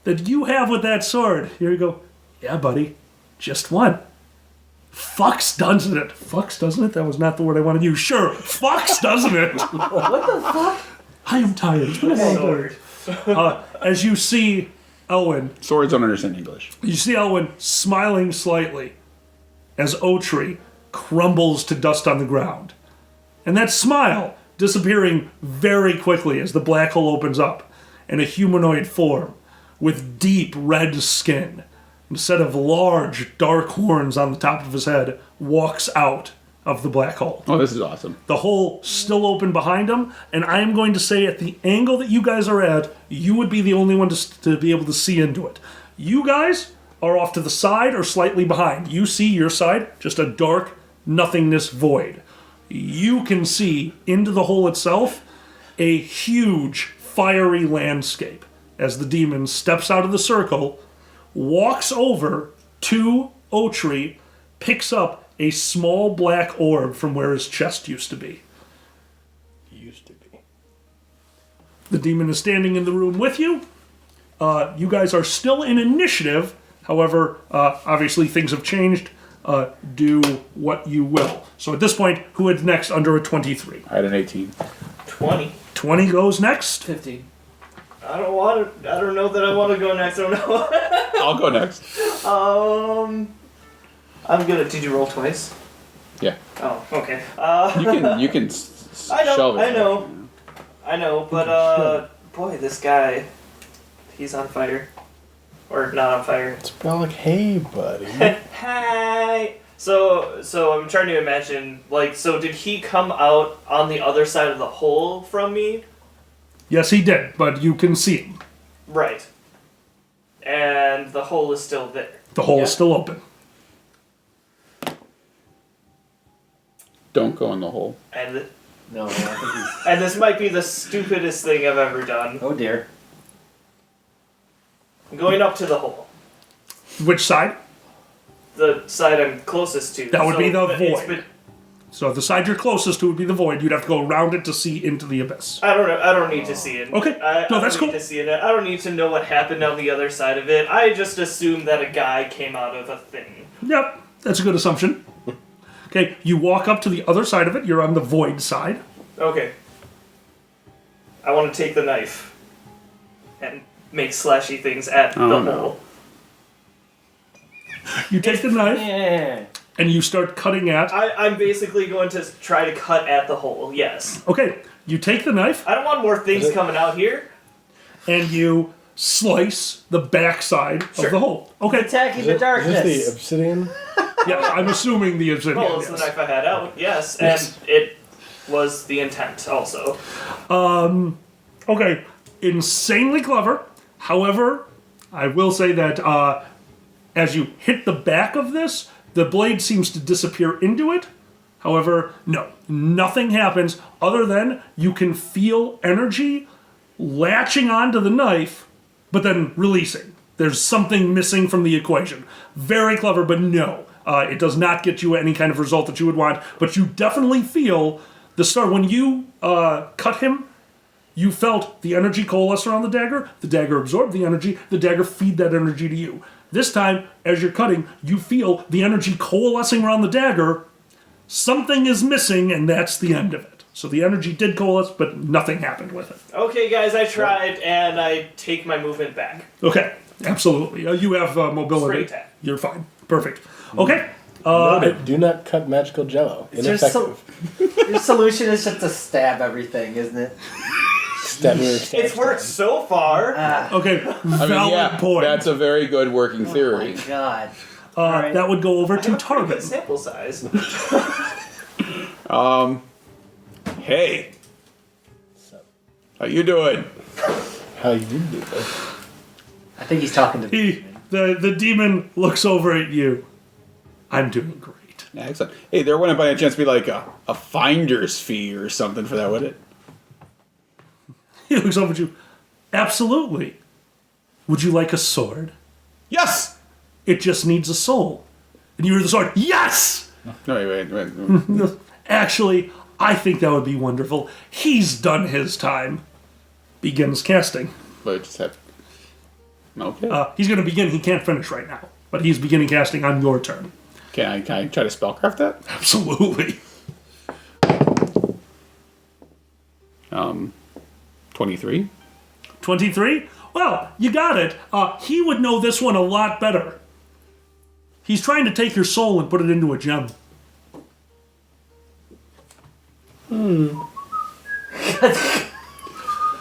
that you have with that sword, here you go. Yeah, buddy. Just one. Fucks, doesn't it? Fucks, doesn't it? That was not the word I wanted to use. Sure, fucks, doesn't it? what the fuck? I am tired. It's been a long day. as you see Elwyn. Swords don't understand English. You see Elwyn smiling slightly as Otri crumbles to dust on the ground. And that smile disappearing very quickly as the black hole opens up and a humanoid form with deep red skin and a set of large dark horns on the top of his head walks out of the black hole. Oh, this is awesome. The hole still open behind him, and I am going to say at the angle that you guys are at, you would be the only one to be able to see into it. You guys are off to the side or slightly behind. You see your side, just a dark nothingness void. You can see into the hole itself a huge fiery landscape as the demon steps out of the circle, walks over to Otri, picks up a small black orb from where his chest used to be. Used to be. The demon is standing in the room with you. You guys are still in initiative. However, obviously things have changed. Do what you will. So at this point, who is next under a 23? I had an 18. 20. 20 goes next. 15. I don't know that I want to go next. I don't know. I'll go next. I'm gonna. Did you roll twice? Yeah. Oh, okay. You can I know. shove it. I know. But boy, this guy, he's on fire, or not on fire. It's about like, hey, buddy. Hey. So I'm trying to imagine. Like, so did he come out on the other side of the hole from me? Yes, he did, but you can see him. Right. And the hole is still there. The hole is still open. Don't go in the hole. And No, I think he's... and this might be the stupidest thing I've ever done. Oh dear. I'm going up to the hole. Which side? The side I'm closest to. That would be the but it's void. been- So the side you're closest to would be the void. You'd have to go around it to see into the abyss. I don't know. I don't need to see it. Okay. I No, that's don't cool. need to see it. I don't need to know what happened on the other side of it. I just assume that a guy came out of a thing. Yep, that's a good assumption. Okay, you walk up to the other side of it. You're on the void side. Okay. I want to take the knife and make slashy things at Oh, the no. hole. You take the knife Yeah. and you start cutting at. I'm basically going to try to cut at the hole. Yes. Okay, you take the knife I don't want more things coming out here. and you slice the backside Sure. of the hole. Okay, Attacking the Is darkness. this the obsidian? yeah, I'm assuming the obsidian. Well, it's the Yes. knife I had out. Yes, Yes. and it was the intent also. Okay, insanely clever. However, I will say that as you hit the back of this, the blade seems to disappear into it. However, no, nothing happens other than you can feel energy latching onto the knife, but then releasing. There's something missing from the equation. Very clever, but no. It does not get you any kind of result that you would want, but you definitely feel the start. When you cut him, you felt the energy coalesce around the dagger absorbed the energy, the dagger feed that energy to you. This time, as you're cutting, you feel the energy coalescing around the dagger. Something is missing, and that's the end of it. So the energy did coalesce, but nothing happened with it. Okay, guys, I tried, and I take my movement back. Okay, absolutely. You have mobility. Straight attack. You're fine. Perfect. Okay. Noted, do not cut magical jello. there some- Ineffective. Your solution is just to stab everything, isn't it? Stab me or stab It's worked so far. Okay, I valid mean, yeah, point. that's a very good working Oh theory. my god. Alright. That would go over I to have a pretty good Tarvin. sample size. Hey, how you doing? How you do this? I think he's talking to me. The demon looks over at you. I'm doing great. Yeah, excellent. Hey, there wouldn't by any chance be like a finder's fee or something for that, would it? He looks over at you. Absolutely. Would you like a sword? Yes. It just needs a soul. And you hear the sword. Yes! No, wait. Actually, I think that would be wonderful. He's done his time. Begins casting. But just have. Okay. He's going to begin. He can't finish right now. But he's beginning casting on your turn. Can I try to spellcraft that? Absolutely. 23. 23? Well, you got it. He would know this one a lot better. He's trying to take your soul and put it into a gem. I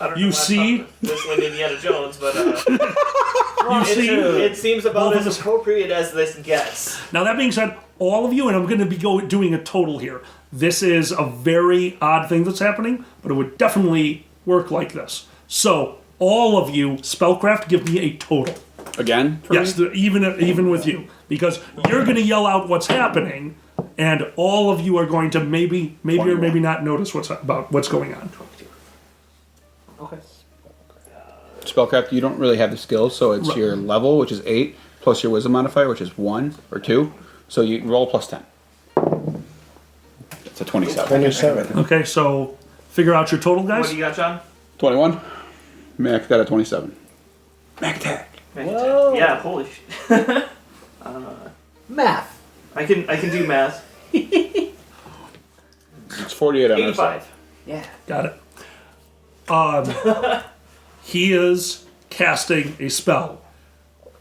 don't You know why I see? thought this one Indiana Jones, but You see? it seems about Both of as us- appropriate as this gets. Now, that being said, all of you, and I'm going to be doing a total here. This is a very odd thing that's happening, but it would definitely work like this. So, all of you, spellcraft, give me a total. Again? for Yes, me? even with you, because you're going to yell out what's happening, and all of you are going to maybe or maybe not notice what's going on. Okay. Spellcraft, you don't really have the skills, so it's your level, which is 8, plus your wisdom modifier, which is 1 or 2. So you roll plus 10. It's a 27. 27. Okay, so figure out your total, What guys. do you got, John? 21. Mac got a 27. Mac attack. Whoa. Yeah, holy shit. Math. I can do math. It's 48 on our side. 85. Yeah. Got it. He is casting a spell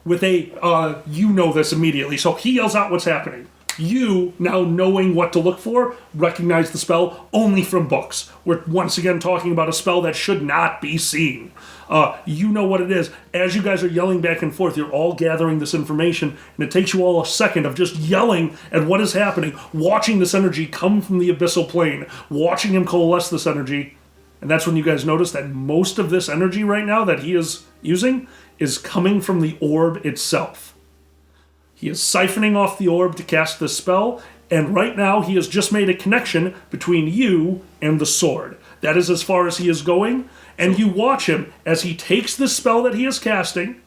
with a. You know this immediately, so he yells out what's happening. You, now knowing what to look for, recognize the spell only from books. We're once again talking about a spell that should not be seen. You know what it is. As you guys are yelling back and forth, you're all gathering this information, and it takes you all a second of just yelling at what is happening, watching this energy come from the abyssal plane, watching him coalesce this energy, and that's when you guys notice that most of this energy right now that he is using is coming from the orb itself. He is siphoning off the orb to cast this spell, and right now he has just made a connection between you and the sword. That is as far as he is going, and you watch him as he takes this spell that he is casting,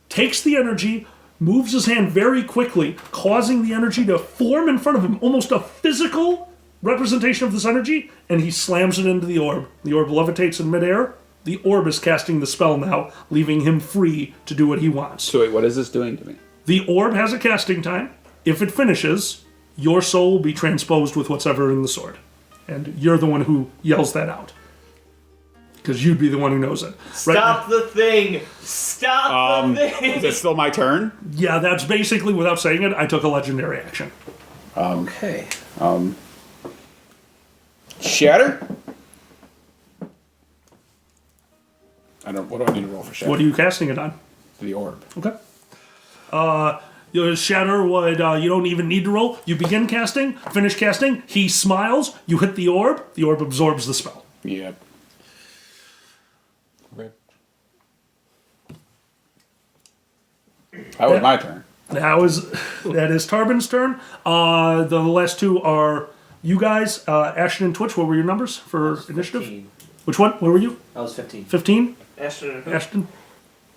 takes the energy, moves his hand very quickly, causing the energy to form in front of him, almost a physical representation of this energy, and he slams it into the orb. The orb levitates in midair. The orb is casting the spell now, leaving him free to do what he wants. So wait, what is this doing to me? The orb has a casting time. If it finishes, your soul will be transposed with whatsoever in the sword. And you're the one who yells that out. Because you'd be the one who knows it. Stop the thing! Stop the thing! Is it still my turn? Yeah, that's basically, without saying it, I took a legendary action. Okay. Shatter? What do I need to roll for shatter? What are you casting it on? The orb. Okay. Your shatter would, you don't even need to roll. You begin casting, finish casting, he smiles, you hit the orb absorbs the spell. Yep. That was my turn. That is Tarbin's turn. The last two are you guys, Ashton and Twitch. What were your numbers for initiative? 15. Which one? Where were you? I was 15. 15? Ashton, Ashton?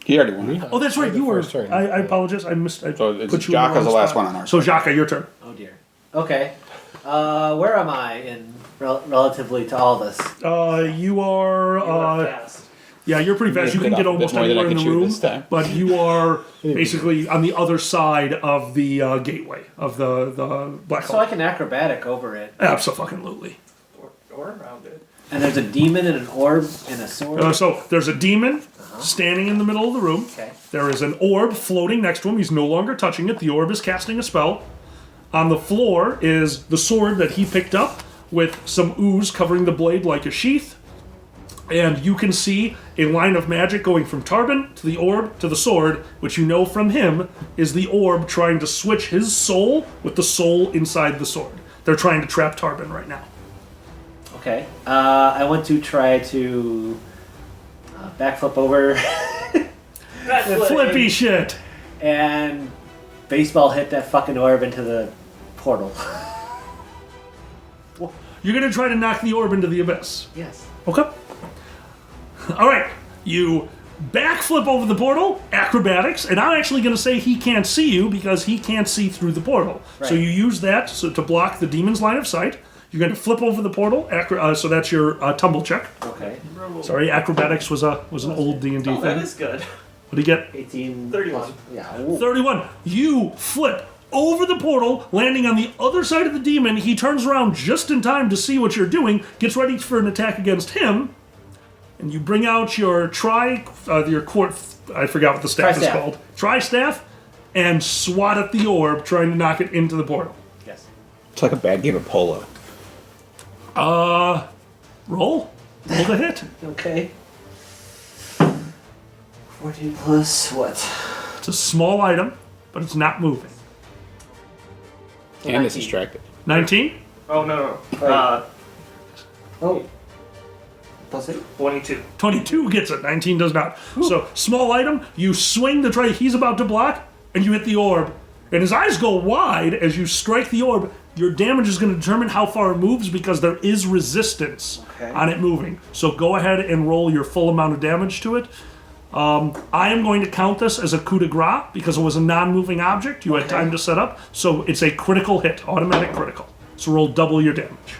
He already won. Oh, that's right. You were. first turn. I apologize. I missed. I So it's put you in Jaka's wrong the last spot. one on our So Jaka, your turn. Oh dear. Okay. Where am I in relatively to all this? You are. you are fast. Yeah, you're pretty fast. You Bit can get off a bit almost more than I anywhere in can the shoot room, this time. but you are basically on the other side of the gateway of the black So hole. I can acrobatic over it. Absolutely. Or around it. And there's a demon and an orb and a sword. So there's a demon standing in the middle of the room. Okay. There is an orb floating next to him. He's no longer touching it. The orb is casting a spell. On the floor is the sword that he picked up with some ooze covering the blade like a sheath. And you can see a line of magic going from Tarbin to the orb to the sword, which you know from him is the orb trying to switch his soul with the soul inside the sword. They're trying to trap Tarbin right now. Okay. I want to try to backflip over Flippy shit! and baseball hit that fucking orb into the portal. You're going to try to knock the orb into the abyss. Yes. Okay. All right. You backflip over the portal, acrobatics, and I'm actually going to say he can't see you because he can't see through the portal. Right. So you use that to block the demon's line of sight. You're going to flip over the portal, so that's your tumble check. Okay. Sorry, acrobatics was an old D&D Oh, that thing. is good. What do you get? 18. 31. Yeah. Ooh. 31. You flip over the portal, landing on the other side of the demon. He turns around just in time to see what you're doing, gets ready for an attack against him, and you bring out your your quart. I forgot what the staff is Tri-staff. called. Tri-staff, and swat at the orb, trying to knock it into the portal. Yes. It's like a bad game of polo. Roll the hit. Okay. 14 plus what? It's a small item, but it's not moving. And it's 19. distracted. 19. Oh, no. Right. Oh. Plus 8? 22. 22 gets it. 19 does not. So, small item, you swing the tray, he's about to block, and you hit the orb. And his eyes go wide as you strike the orb. Your damage is going to determine how far it moves because there is resistance on it moving. So go ahead and roll your full amount of damage to it. I am going to count this as a coup de grace because it was a non-moving object. You had time to set up. So it's a critical hit, automatic critical. So roll double your damage.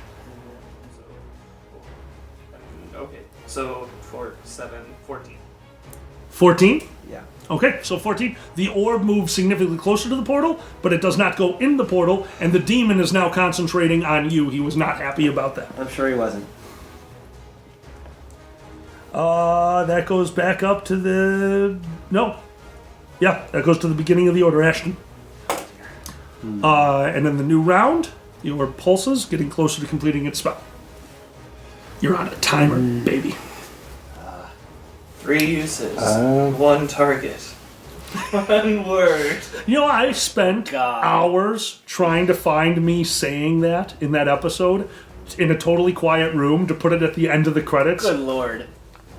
Okay. So 4, 7, 14. 14? Yeah. Okay, so 14. The orb moves significantly closer to the portal, but it does not go in the portal, and the demon is now concentrating on you. He was not happy about that. I'm sure he wasn't. That goes back up to the... No. Yeah, that goes to the beginning of the order, Ashton. And then the new round, the orb pulses, getting closer to completing its spell. You're on a timer, baby. 3 uses. 1 target. 1 word. You know, I spent God. hours trying to find me saying that in that episode in a totally quiet room to put it at the end of the credits. Good lord.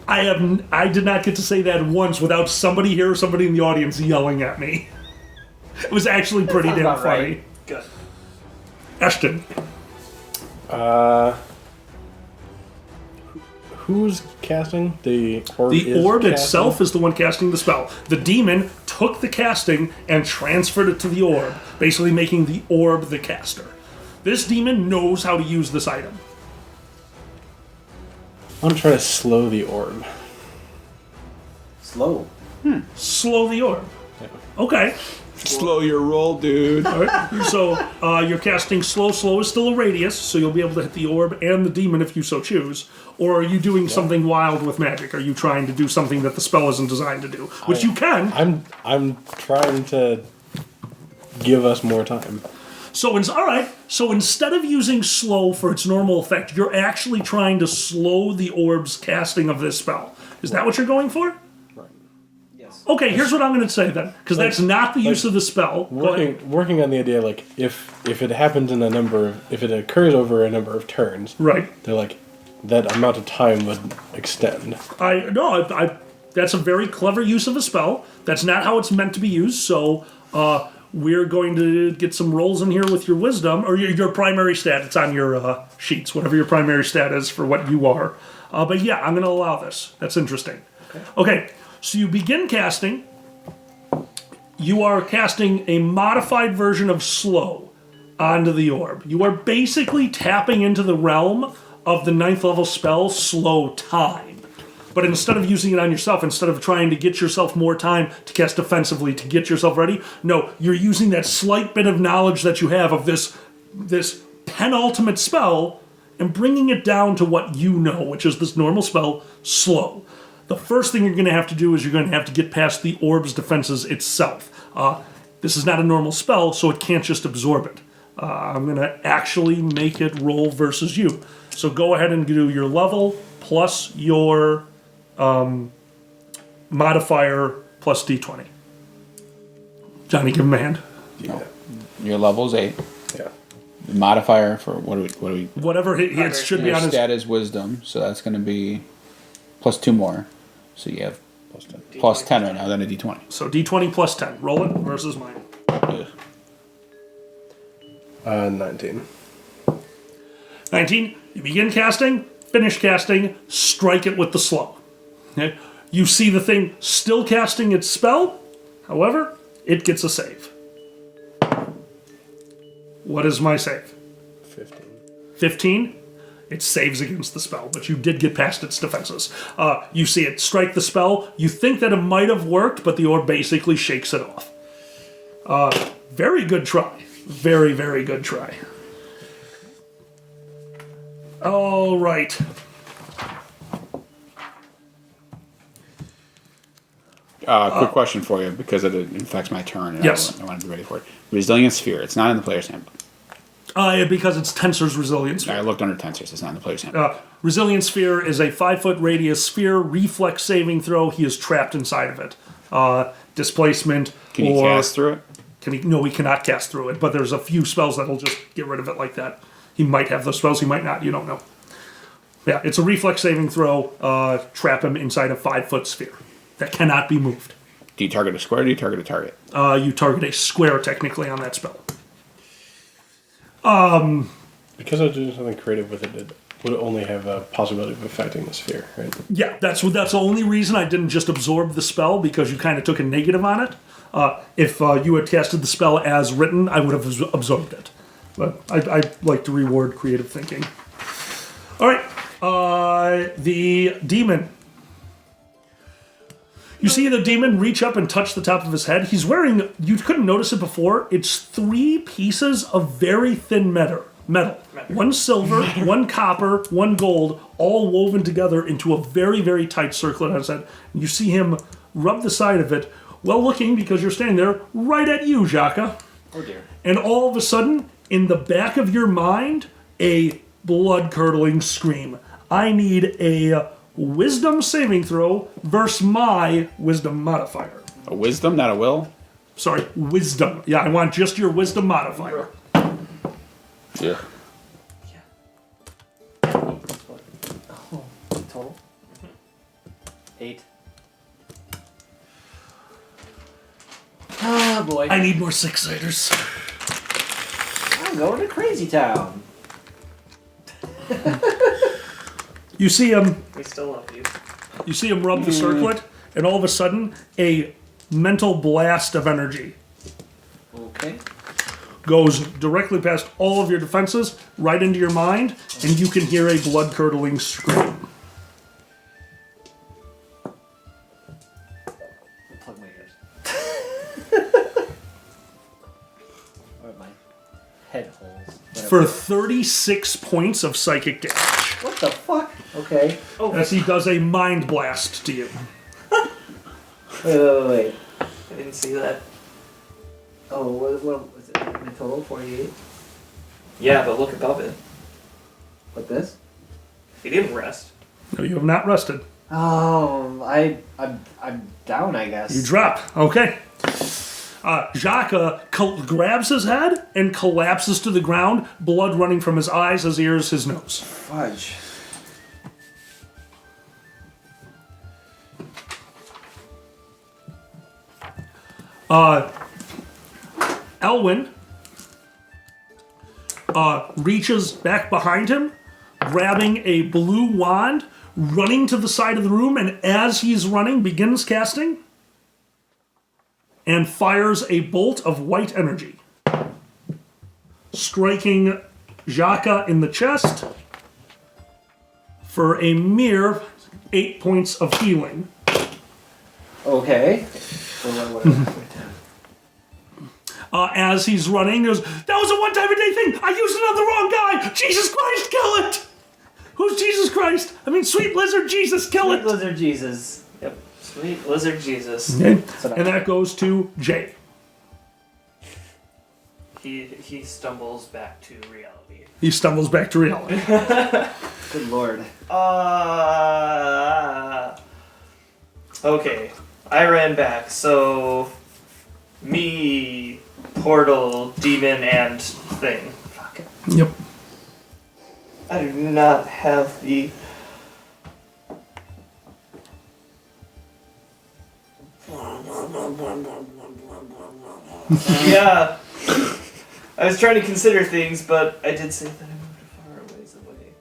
I did not get to say that once without somebody here or somebody in the audience yelling at me. It was actually pretty sounds damn about funny. right. Good. Ashton, Who's casting? The orb the orb itself is the one casting the spell. The demon took the casting and transferred it to the orb, basically making the orb the caster. This demon knows how to use this item. I'm trying to slow the orb. Slow. Slow the orb. Okay. Slow your roll, dude. All right. So you're casting slow. Slow is still a radius, so you'll be able to hit the orb and the demon if you so choose. Or are you doing something wild with magic? Are you trying to do something that the spell isn't designed to do? Which you can. I'm trying to give us more time. So instead of using slow for its normal effect, you're actually trying to slow the orb's casting of this spell. Is that what you're going for? Yes. Okay, here's what I'm going to say then, because that's not the use of the spell. Go ahead. Working on the idea, like if it happens in if it occurs over a number of turns, Right. they're like that amount of time would extend. That's a very clever use of a spell. That's not how it's meant to be used. So we're going to get some rolls in here with your wisdom or your primary stat. It's on your sheets, whatever your primary stat is for what you are. But yeah, I'm going to allow this. That's interesting. Okay, so you begin casting. You are casting a modified version of slow onto the orb. You are basically tapping into the realm of the 9th level spell, Slow Time. But instead of using it on yourself, instead of trying to get yourself more time to cast defensively, to get yourself ready, no, you're using that slight bit of knowledge that you have of this penultimate spell and bringing it down to what you know, which is this normal spell, Slow. The first thing you're going to have to do is you're going to have to get past the orb's defenses itself. This is not a normal spell, so it can't just absorb it. I'm going to actually make it roll versus you. So go ahead and do your level plus your modifier plus d20. Johnny, give him a hand. Yeah. Your level's 8. Yeah. The modifier for what do we? Whatever it should be Your on his... stat is wisdom, so that's going to be plus 2 more. So you have plus 10 right now, then a d20. So d20 plus 10. Roll it versus mine. Ugh. 19. 19. You begin casting, finish casting, strike it with the slow. Okay? You see the thing still casting its spell. However, it gets a save. What is my save? 15. 15? It saves against the spell, but you did get past its defenses. You see it strike the spell. You think that it might have worked, but the orb basically shakes it off. Very good try. Very, very good try. All right. Quick question for you, because it affects my turn. And Yes. I want to be ready for it. Resilient Sphere. It's not in the player's handbook. Because it's Tensor's Resilient Sphere. I looked under Tensors. It's not in the player's handbook. Resilient Sphere is a 5-foot radius sphere, reflex saving throw. He is trapped inside of it. Displacement. Can you cast through it? No, he cannot cast through it, but there's a few spells that'll just get rid of it like that. He might have those spells, he might not, you don't know. Yeah, it's a reflex saving throw. Trap him inside a 5-foot sphere that cannot be moved. Do you target a square or do you target a target? You target a square technically on that spell. Because I was doing something creative with it, it would only have a possibility of affecting the sphere, right? Yeah, that's the only reason I didn't just absorb the spell, because you kind of took a negative on it. If you had casted the spell as written, I would have absorbed it. But I like to reward creative thinking. All right, the demon. You see the demon reach up and touch the top of his head. He's wearing, you couldn't notice it before, it's 3 pieces of very thin metal. One silver, one copper, one gold, all woven together into a very, very tight circlet on his head. You see him rub the side of it, well looking because you're standing there, right at you, Jaka. Oh dear. And all of a sudden, in the back of your mind, a blood-curdling scream. I need a wisdom saving throw versus my wisdom modifier. A wisdom, not a will? Sorry, wisdom. Yeah, I want just your wisdom modifier. Yeah. Oh, total? 8. Ah, boy. I need more 6-siders. I'm going to Crazy Town. You see him. We still love you. You see him rub the circlet, and all of a sudden, a mental blast of energy Okay. goes directly past all of your defenses, right into your mind, and you can hear a blood-curdling scream. Plug my ears. Or my head holes. For Whatever. 36 points of psychic damage. What the fuck? Okay. As he does a mind blast to you. Wait. I didn't see that. Oh, what was it? My total 48. Yeah, but look above it. What this? He didn't rest. No, you have not rested. Oh, I'm down, I guess. You drop. Okay. Jaka grabs his head and collapses to the ground, blood running from his eyes, his ears, his nose. Fudge. Elwyn reaches back behind him, grabbing a blue wand, running to the side of the room, and as he's running, begins casting and fires a bolt of white energy, striking Jaka in the chest for a mere 8 points of healing. Okay. As he's running, he goes, "That was a one-time-a-day thing! I used it on the wrong guy! Jesus Christ, kill it!" Who's Jesus Christ? I mean, sweet lizard Jesus, kill it! Sweet Lizard Jesus. Yep. Sweet lizard Jesus. Okay. So And that goes to Jay. He stumbles back to reality. He stumbles back to reality. Good lord. Okay. I ran back, so me, portal, demon, and thing. Fuck. Yep. I do not have the... Yeah. I was trying to consider things, but I did say that I moved a far ways away.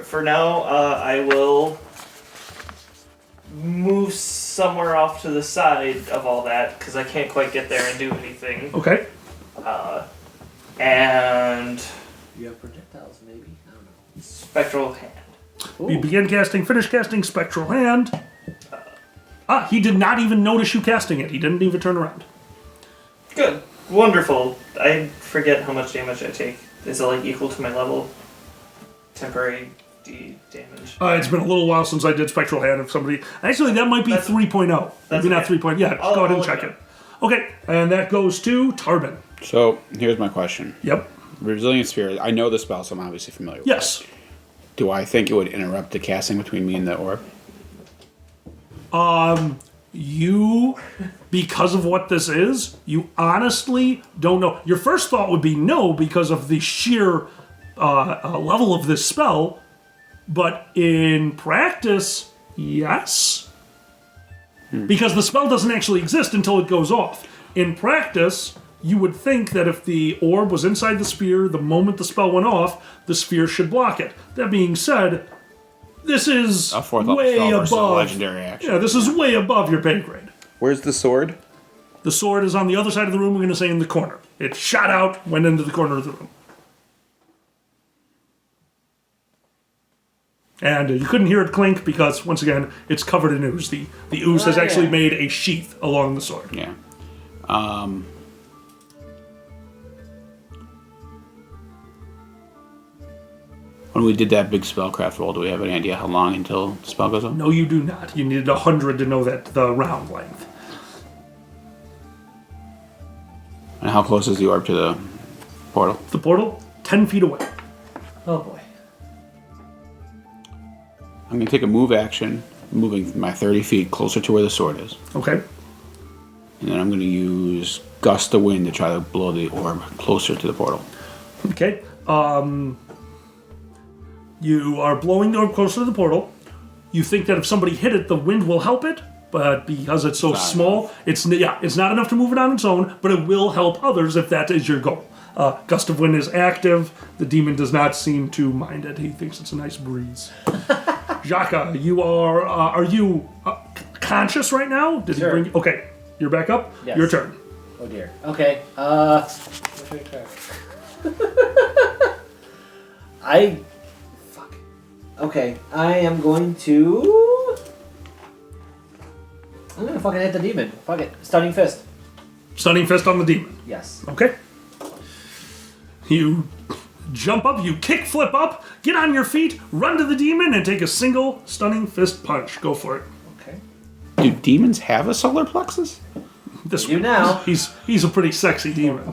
For now, I will move somewhere off to the side of all that, because I can't quite get there and do anything. Okay. And You have projectiles, maybe? I don't know. spectral hand. You begin casting, finish casting Spectral Hand. He did not even notice you casting it. He didn't even turn around. Good. Wonderful. I forget how much damage I take. Is it like equal to my level? Temporary damage? It's been a little while since I did Spectral Hand of somebody. Actually, that might be 3.0. Maybe not okay. 3.0. Yeah, I'll go ahead and look check it it. Okay, and that goes to Tarbin. So here's my question. Yep. Resilient Sphere. I know the spell, so I'm obviously familiar with Yes. it. Do I think it would interrupt the casting between me and the orb? You, because of what this is, you honestly don't know. Your first thought would be no because of the sheer level of this spell, but in practice, yes. Because the spell doesn't actually exist until it goes off. In practice, you would think that if the orb was inside the sphere, the moment the spell went off, the sphere should block it. That being said, this is A fourth level way spell versus a above. legendary action. Yeah, this is way above your pay grade. Where's the sword? The sword is on the other side of the room, we're going to say in the corner. It shot out, went into the corner of the room. And you couldn't hear it clink because, once again, it's covered in ooze. The ooze has actually made a sheath along the sword. Yeah. When we did that big spellcraft roll, do we have any idea how long until the spell goes on? No, you do not. You needed 100 to know that the round length. And how close is the orb to the portal? The portal, 10 feet away. Oh boy. I'm going to take a move action, moving my 30 feet closer to where the sword is. Okay. And then I'm going to use Gust of Wind to try to blow the orb closer to the portal. Okay. You are blowing the orb closer to the portal. You think that if somebody hit it, the wind will help it, but because it's so small, it's not enough to move it on its own, but it will help others if that is your goal. Gust of Wind is active. The demon does not seem to mind it. He thinks it's a nice breeze. Jaka, you are you conscious right now? Did Sure. he bring? Okay, you're back up. Yes. Your turn. Oh dear. Okay. What should I try? Fuck. Okay. I am going to. I'm gonna fucking hit the demon. Fuck it. Stunning fist. Stunning fist on the demon. Yes. Okay. You jump up, you kick flip up, get on your feet, run to the demon, and take a single stunning fist punch. Go for it. Okay. Do demons have a solar plexus? This You now. He's a pretty sexy demon.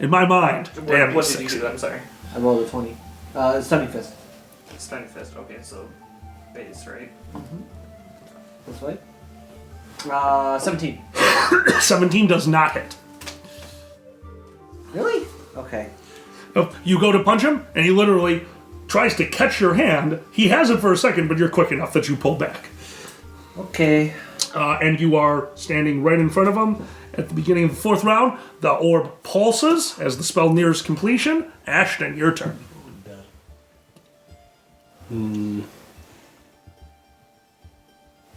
In my mind. Damn, What he's did you sexy. do? I'm sorry. I rolled a 20. Stunning fist. Stunning fist. Okay, so base, right? This way. 17. 17 does not hit. Really? Okay. You go to punch him, and he literally tries to catch your hand. He has it for a second, but you're quick enough that you pull back. Okay. And you are standing right in front of him. At the beginning of the fourth round, the orb pulses as the spell nears completion. Ashton, your turn.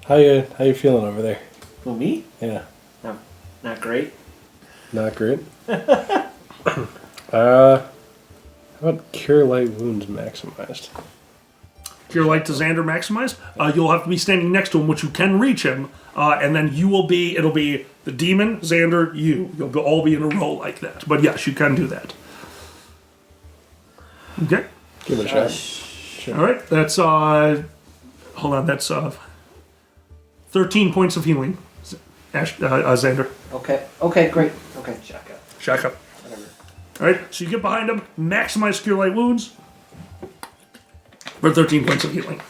How you feeling over there? Well, me? Yeah, Not great. not great. How about Cure Light Wounds maximized? Cure Light to Xander maximized. You'll have to be standing next to him, which you can reach him. And then it'll be the demon, Xander, you. You'll all be in a row like that. But yes, you can do that. Okay. Give it a shot. Sure. All right. That's, hold on, that's 13 points of healing, Xander. Okay. Okay, great. Okay. Shaka. Shaka. Whatever. All right, so you get behind him, maximize Cure Light Wounds for 13 points of healing.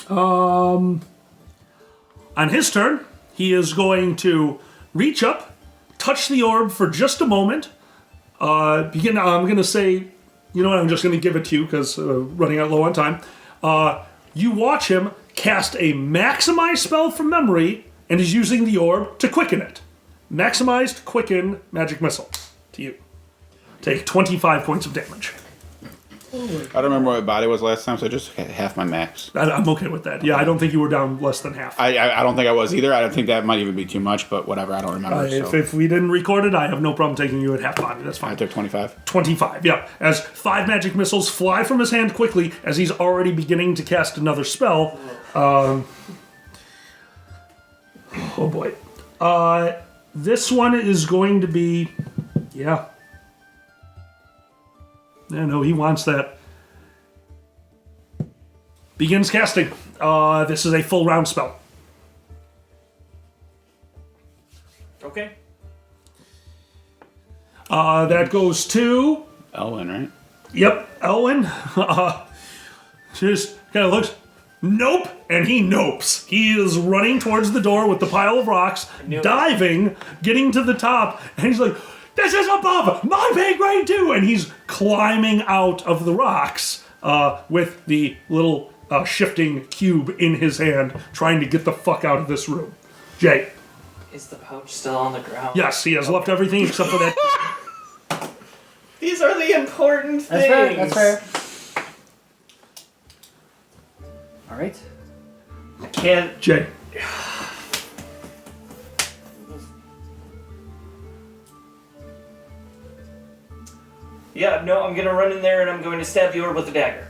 On his turn, he is going to reach up, touch the orb for just a moment. I'm going to say, you know what, I'm just going to give it to you because running out low on time. You watch him cast a maximize spell from memory and is using the orb to quicken it. Maximized quicken magic missile to you. Take 25 points of damage. I don't remember what my body was last time, so I just had half my max. I'm okay with that. Yeah, I don't think you were down less than half. I don't think I was either. I don't think that might even be too much, but whatever. I don't remember. If we didn't record it, I have no problem taking you at half body. That's I fine. took 25. 25, yeah. As 5 magic missiles fly from his hand quickly as he's already beginning to cast another spell. Oh boy. This one is going to be... Yeah. Yeah, no, he wants that. Begins casting. This is a full round spell. Okay. That goes to... Elwin, right? Yep, Elwin. Just kind of looks... Nope, and he nopes. He is running towards the door with the pile of rocks, diving, getting to the top, and he's like, this is above my pay grade too! And he's climbing out of the rocks with the little shifting cube in his hand, trying to get the fuck out of this room. Jay. Is the pouch still on the ground? Yes, he has left everything except for that. These are the important things. That's fair. All right. I can't. Jay. Yeah, no, I'm gonna run in there and I'm going to stab the orb with the dagger.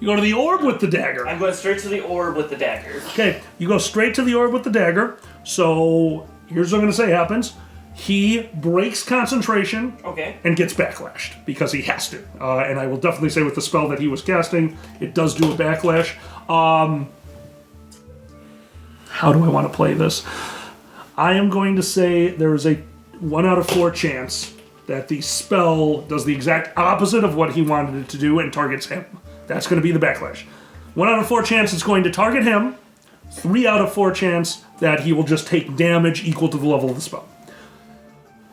You go to the orb with the dagger. I'm going straight to the orb with the dagger. Okay, you go straight to the orb with the dagger. So here's what I'm going to say happens. He breaks concentration Okay. and gets backlashed because he has to. And I will definitely say with the spell that he was casting, it does do a backlash. How do I want to play this? I am going to say there is a 1 out of 4 chance that the spell does the exact opposite of what he wanted it to do and targets him. That's going to be the backlash. 1 out of 4 chance it's going to target him. 3 out of 4 chance that he will just take damage equal to the level of the spell.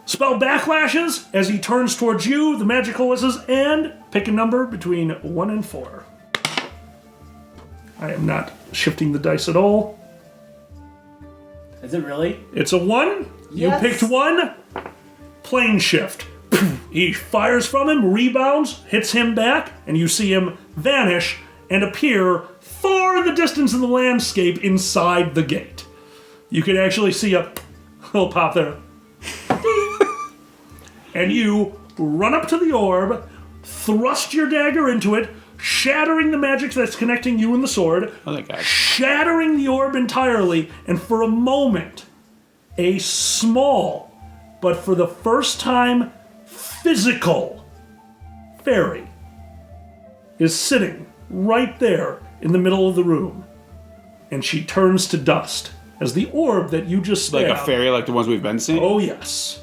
Spell backlashes as he turns towards you, the magical whistles, and pick a number between 1 and 4. I am not shifting the dice at all. Is it really? It's a 1. Yes. You picked 1. Plane shift. He fires from him, rebounds, hits him back, and you see him vanish and appear far in the distance in the landscape inside the gate. You can actually see a little pop there. And you run up to the orb, thrust your dagger into it, shattering the magic that's connecting you and the sword, Oh, that guy. shattering the orb entirely, and for a moment, a small, but for the first time, physical fairy is sitting right there in the middle of the room. And she turns to dust as the orb that you just stabbed. Like a fairy like the ones we've been seeing? Oh, yes.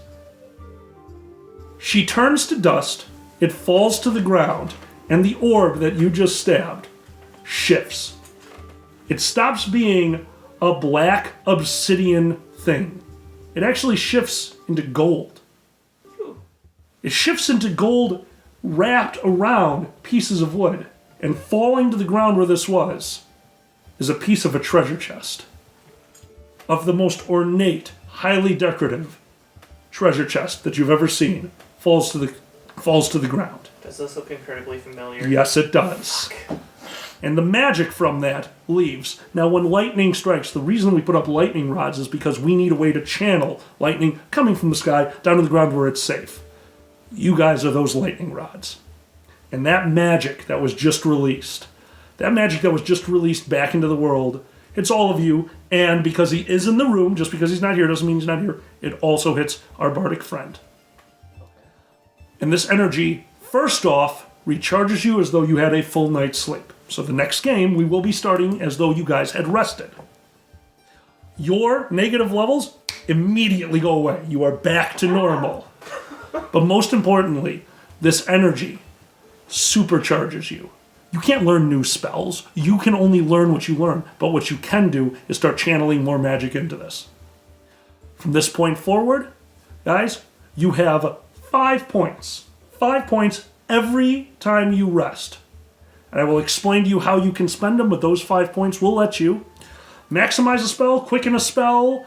She turns to dust, it falls to the ground, and the orb that you just stabbed shifts. It stops being a black obsidian thing. It actually shifts into gold. It shifts into gold wrapped around pieces of wood, and falling to the ground where this was is a piece of a treasure chest. Of the most ornate, highly decorative treasure chest that you've ever seen falls to the ground. Does this look incredibly familiar? Yes, it does. And the magic from that leaves. Now, when lightning strikes, the reason we put up lightning rods is because we need a way to channel lightning coming from the sky down to the ground where it's safe. You guys are those lightning rods. And that magic that was just released, back into the world, hits all of you, and because he is in the room, just because he's not here doesn't mean he's not here, it also hits our bardic friend. And this energy, first off, recharges you as though you had a full night's sleep. So the next game, we will be starting as though you guys had rested. Your negative levels immediately go away. You are back to normal. But most importantly, this energy supercharges you. You can't learn new spells. You can only learn what you learn. But what you can do is start channeling more magic into this. From this point forward, guys, you have 5 points. 5 points every time you rest. And I will explain to you how you can spend them, but those 5 points will let you maximize a spell, quicken a spell.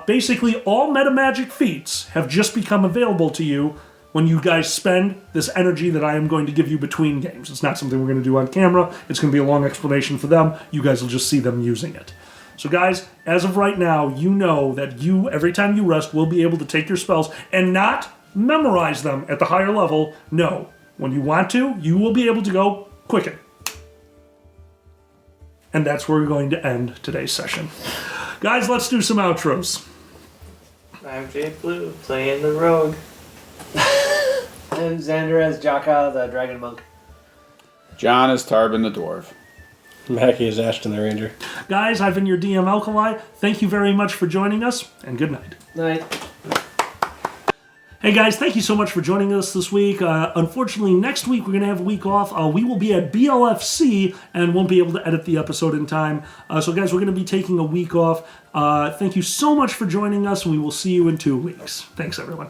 Basically, all meta magic feats have just become available to you when you guys spend this energy that I am going to give you between games. It's not something we're going to do on camera. It's going to be a long explanation for them. You guys will just see them using it. So guys, as of right now, you know that you, every time you rest, will be able to take your spells and not memorize them at the higher level. No. When you want to, you will be able to go quicken. And that's where we're going to end today's session. Guys, let's do some outros. I'm Jay Blue, playing the rogue. And Xander as Jaka, the Dragon Monk. John is Tarbin the Dwarf. Mackie is Ashton the Ranger. Guys, I've been your DM Alkali. Thank you very much for joining us, and good night. Night. Hey guys, thank you so much for joining us this week. Unfortunately, next week we're going to have a week off. We will be at BLFC and won't be able to edit the episode in time. So guys, we're going to be taking a week off. Thank you so much for joining us, and we will see you in 2 weeks. Thanks, everyone.